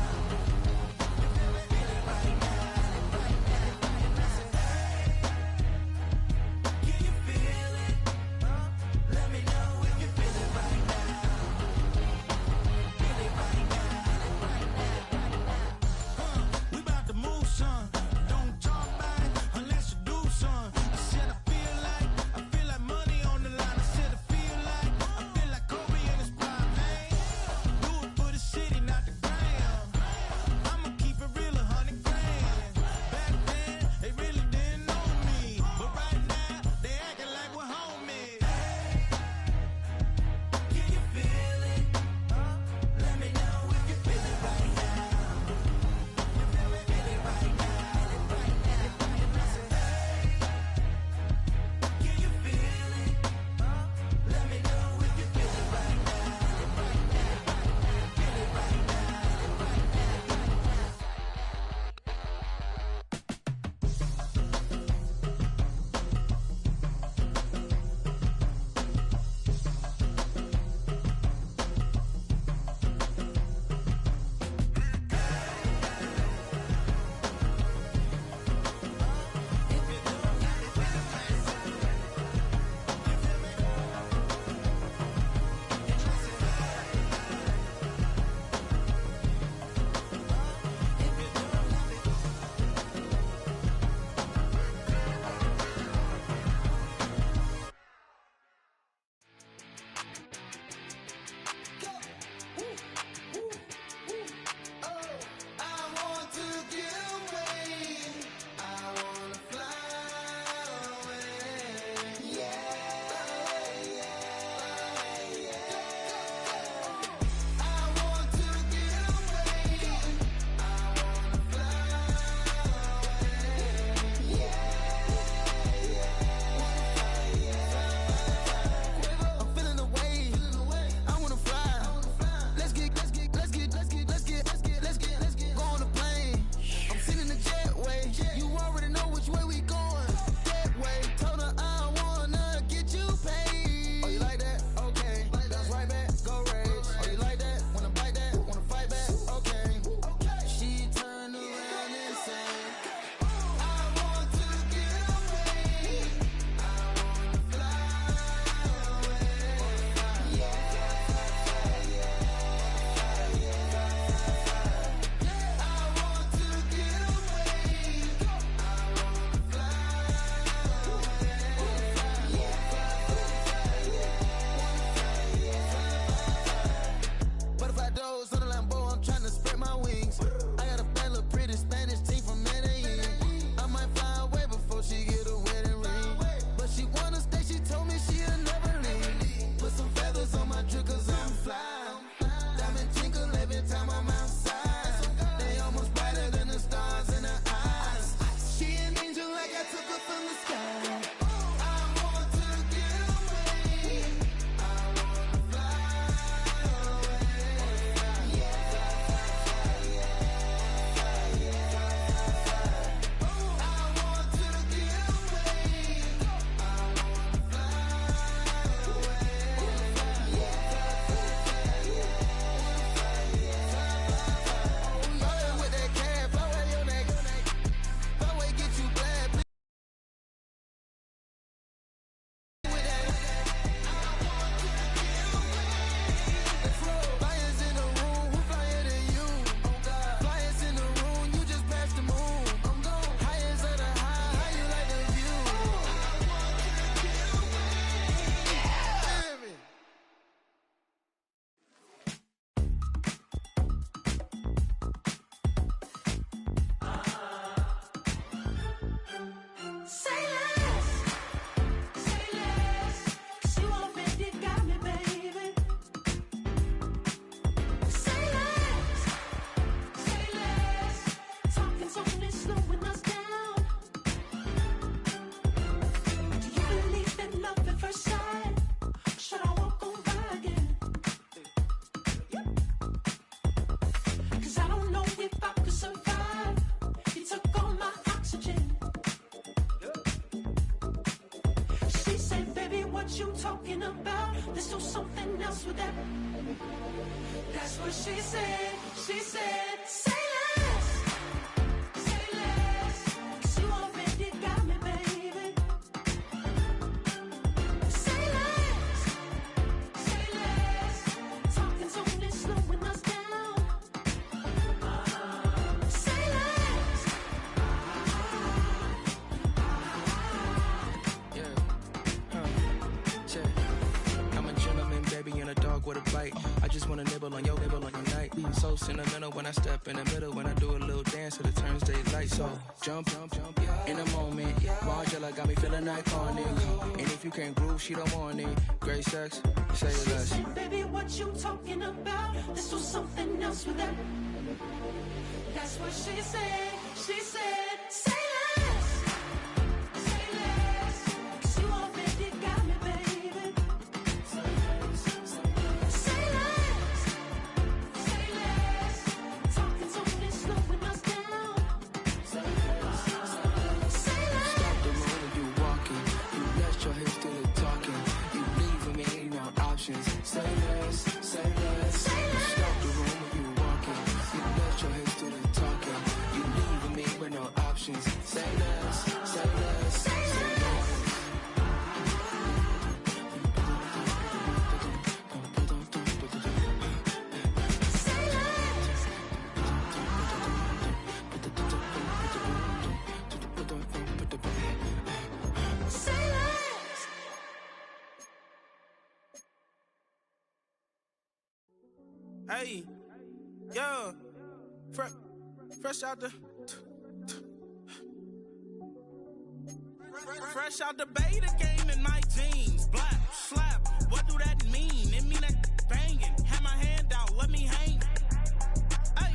We about to move, son. Don't talk about it unless you do, son. I said I feel like money on the line. I said I feel like Kobe in his prime, man. Do it for the city, not the gram. I'ma keep it real, 100 grand. Back then, they really didn't know me, but right now they acting like we're homies. Can you feel it? Let me know if you feel it right now. Can you feel it? Let me know if you feel it right now. if I could survive. You took all my oxygen. She said, baby, what you talking about? Let's do something else with that. That's what she said. She said, say less. Say less. 'Cause you already got me, baby. Say less. Say less. Talking's only slowing us down. Say less. I'm a gentleman, baby, and a dog with a bite. I just wanna nibble on your night. So sentimental when I step in the middle. When I do a little dance till it turns daylight. So jump, in a moment. Margella got me feeling iconic. And if you can't groove, she don't want it. Great sex, say She less. said, baby, what you talking about? Let's do something else with that. That's what she said. She said, say less. Say less. 'Cause you already got me, baby. Say less. Say less. Talking's only slowing us down. Say less. Say less. Stop the road when you walking. You let your hips do the talking. You leaving me no options. Say less, say less. Stop the room when you walking. You let your hips do the talking. You leaving me with no options. Say less, say less, say less. Say less. Hey, yo, fresh out the beta game in my jeans. Black, slap, what do that mean? It mean that banging. Have my hand out, let me hang. Hey,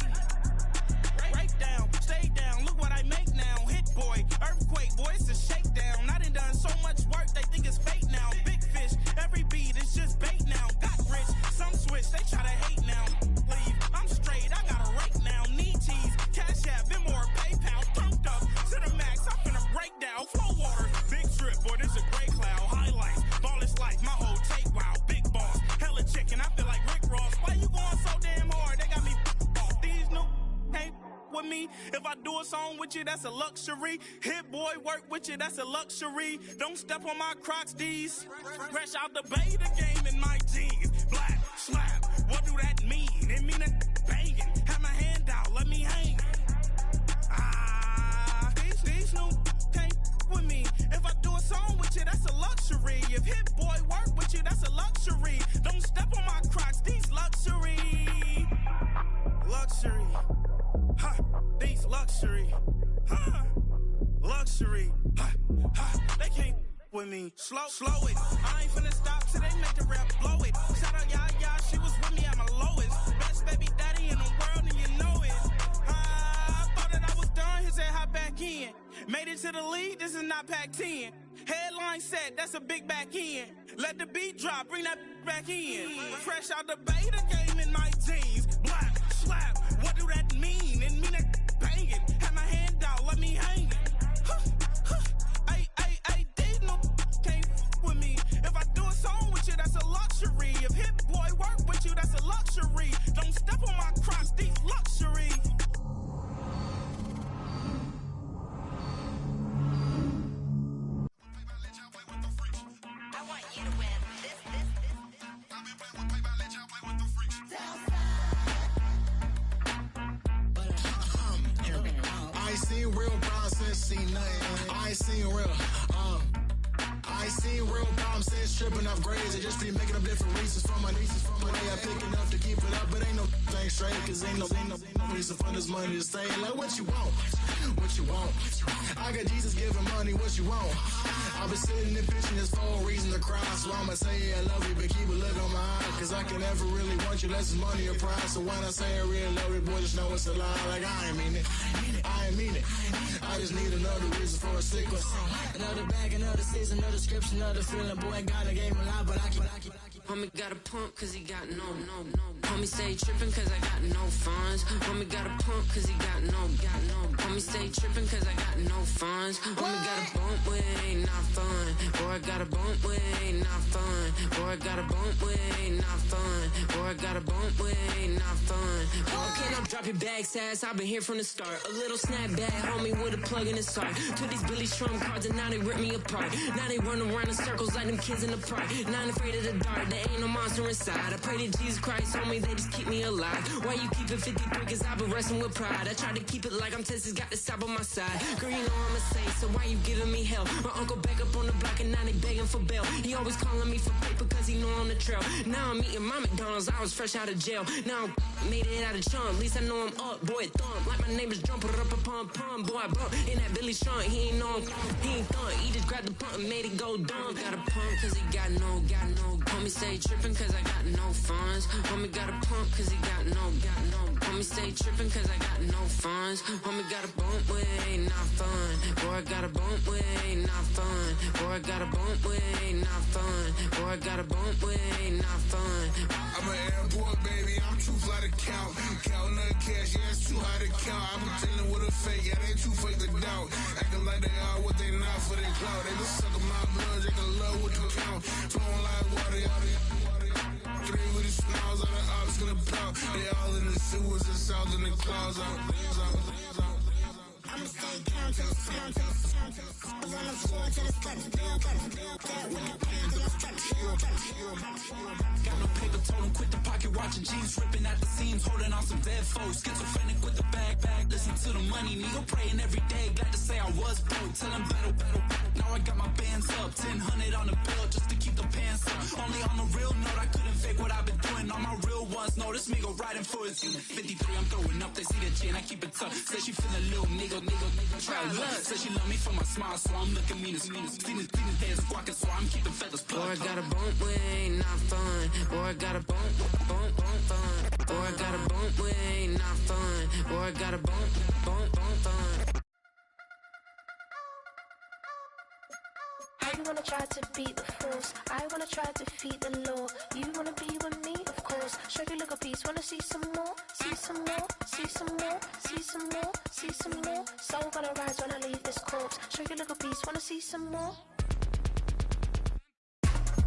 break down, stay down, look what I make now. Hit boy, earthquake, boy, it's a shakedown. I done so much work, they think it's fake now. Big fish, every beat is just bait now. Got rich, some switch, they try to hate now. Leave, I'm straight, I got a rake now. Need cheese, cash app, been more PayPal. Turned up to the max, I'm finna break down. Flow water, big trip, boy, this a gray cloud. Highlights, ball is life, my whole take wow. Big boss, hella chicken, I feel like Rick Ross. Why you going so damn hard? They got me off. These new can't with me. If I do a song with you, that's a luxury. Hit boy, work with you, that's a luxury. Don't step on my Crocs, these. Fresh out the beta game in my jeans. Black, slap, what do that mean? It mean that banging. Have my hand out, let me hang. These new can't with me. If I do a song with you, that's a luxury. If hit boy work with you, that's a luxury. Don't step on my Crocs, these luxury. Luxury. Ha, these luxury. Ha, luxury. Ha, ha, they can't with me. Slow it. I ain't finna stop till they make the rap blow it. Shout out, yeah, she was with me at my lowest. Best baby daddy in the world, and you know it. I thought that I was done, he said hop back in. Made it to the lead, this is not Pac-10. Headline set, that's a big back end. Let the beat drop, bring that back in. Fresh out the beta game in my jeans. Black, slap, what do that mean? It mean that banging. Have my hand out, let me hang it. These no can't with me. If I do a song with you, that's a luxury. If hit boy work with you, that's a luxury. Don't step on my Crocs, these luxury. I want you to win this. I ain't seen real problems since seen nothing. I ain't seen real. I ain't seen real problems since tripping off grades. I just be making up different reasons for my nieces. For my day, I pick enough to keep it up, but ain't no thing straight. Cause ain't no reason for this money to stay. Like what you want? What you want? I got Jesus giving money. What you want? I've been sitting and pitching this for a reason to cry. So I'ma say I love you, but keep a look on my eye. Cause I can never really want you unless it's money or prize. So when I say I really love you, boy, just know it's a lie. Like I ain't mean it. I ain't mean it. I just need another reason for a sequence. Another bag, another season, another description, another feeling. Boy, God, I gave him a lot, but I keep Homie got a pump cause he got no. Homie stay trippin' cause I got no funds. Homie got a pump cause he got no. Homie stay trippin' cause I got no funds. Homie got a bump with ain't not fun. Boy, I got a bump with ain't not fun. Boy, I got a bump with ain't not fun. Boy, I got a bump with ain't not fun. Okay, now drop your bag, sass. I've been here from the start. A little snapback, homie, with a plug in his heart. Took these Billy Trump cards and now they rip me apart. Now they run around in circles like them kids in the park. Now I'm afraid of the dark, there ain't no monster inside. I pray to Jesus Christ, homie, they just keep me alive. Why you keep it 53? Cause I've been wrestling with pride. I try to keep it like I'm Texas, got the stop on my side. Girl, you know I'm a saint, so why you giving me hell? My uncle back up on the block and now they begging for bail. He always calling me for paper cause he know I'm the trail. Now I'm eating my McDonald's, I was fresh out of jail. Now I made it out of chump, at least I know I'm up, boy, thump. Like my name is Jumper up a pump, boy, I bump. In that Billy Strunk, he ain't know him, he ain't thump. He just grabbed the pump and made it go dumb. Got a pump cause he got no. Homie stay trippin' cause I got no funds. Homie got a pump cause he got no. Homie stay trippin' cause I got no funds. Homie got a bump with ain't not fun. Boy, I got a bump with ain't not fun. Boy, I got a bump with ain't not fun. Boy, I got a bump with ain't not fun. I'm an airport baby, I'm too fly to count. Counting the cash, yeah, it's too high to count. I'm dealing with a fake, yeah, they too fake to doubt. Acting like they are what they not for their clout. They just suckin' my blood, they can love what you count. Flowing like water, three with the smiles on the ops gonna plow. They all in the sewers and south in the clouds. I'ma stay down to the sound, to the sound, to the sound. On the floor to the steps, build up, with the hands on the steps, Got no paper, told him quit the pocket watching jeans, ripping at the seams, holding on some dead foes. Schizophrenic with the bag, listen to the money, nigga praying every day. Glad to say I was broke, tell him battle. Now I got my bands up, 1000 on the bill just to keep the pants up. Only on the real note, I couldn't fake what I've been doing. All my real ones know this nigga riding for his unit. 53, I'm throwing up, they see the chain, I keep it tough. Say she feeling little nigga, try to look. Say she love me for my smile, so I'm looking mean as Seen his head squawking, so I'm keeping feathers plucked. Boy, I got a bump with ain't not fun. Boy, I got a bump fun. Boy, I got a bump with ain't not fun. Boy, I got a bump fun. I wanna try to beat the force. I wanna try to defeat the law. You wanna be with me, of course. Show you look a piece, wanna see some more, see some more, see some more, see some more, see some more. Soul gonna rise when I leave this corpse. Show you look a piece, wanna see some more.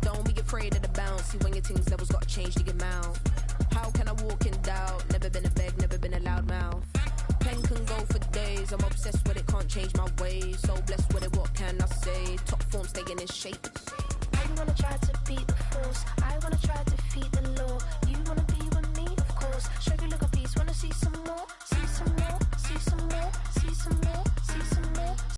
Don't be afraid of the bounce. See when your things levels gotta change to get mouth. How can I walk in doubt? Never been a beg, never been a loud mouth. Pen can go for days. I'm obsessed with it, can't change my ways. So blessed with it, what can I say? Top form staying in shape. I wanna try to beat the force. I wanna try to defeat the law.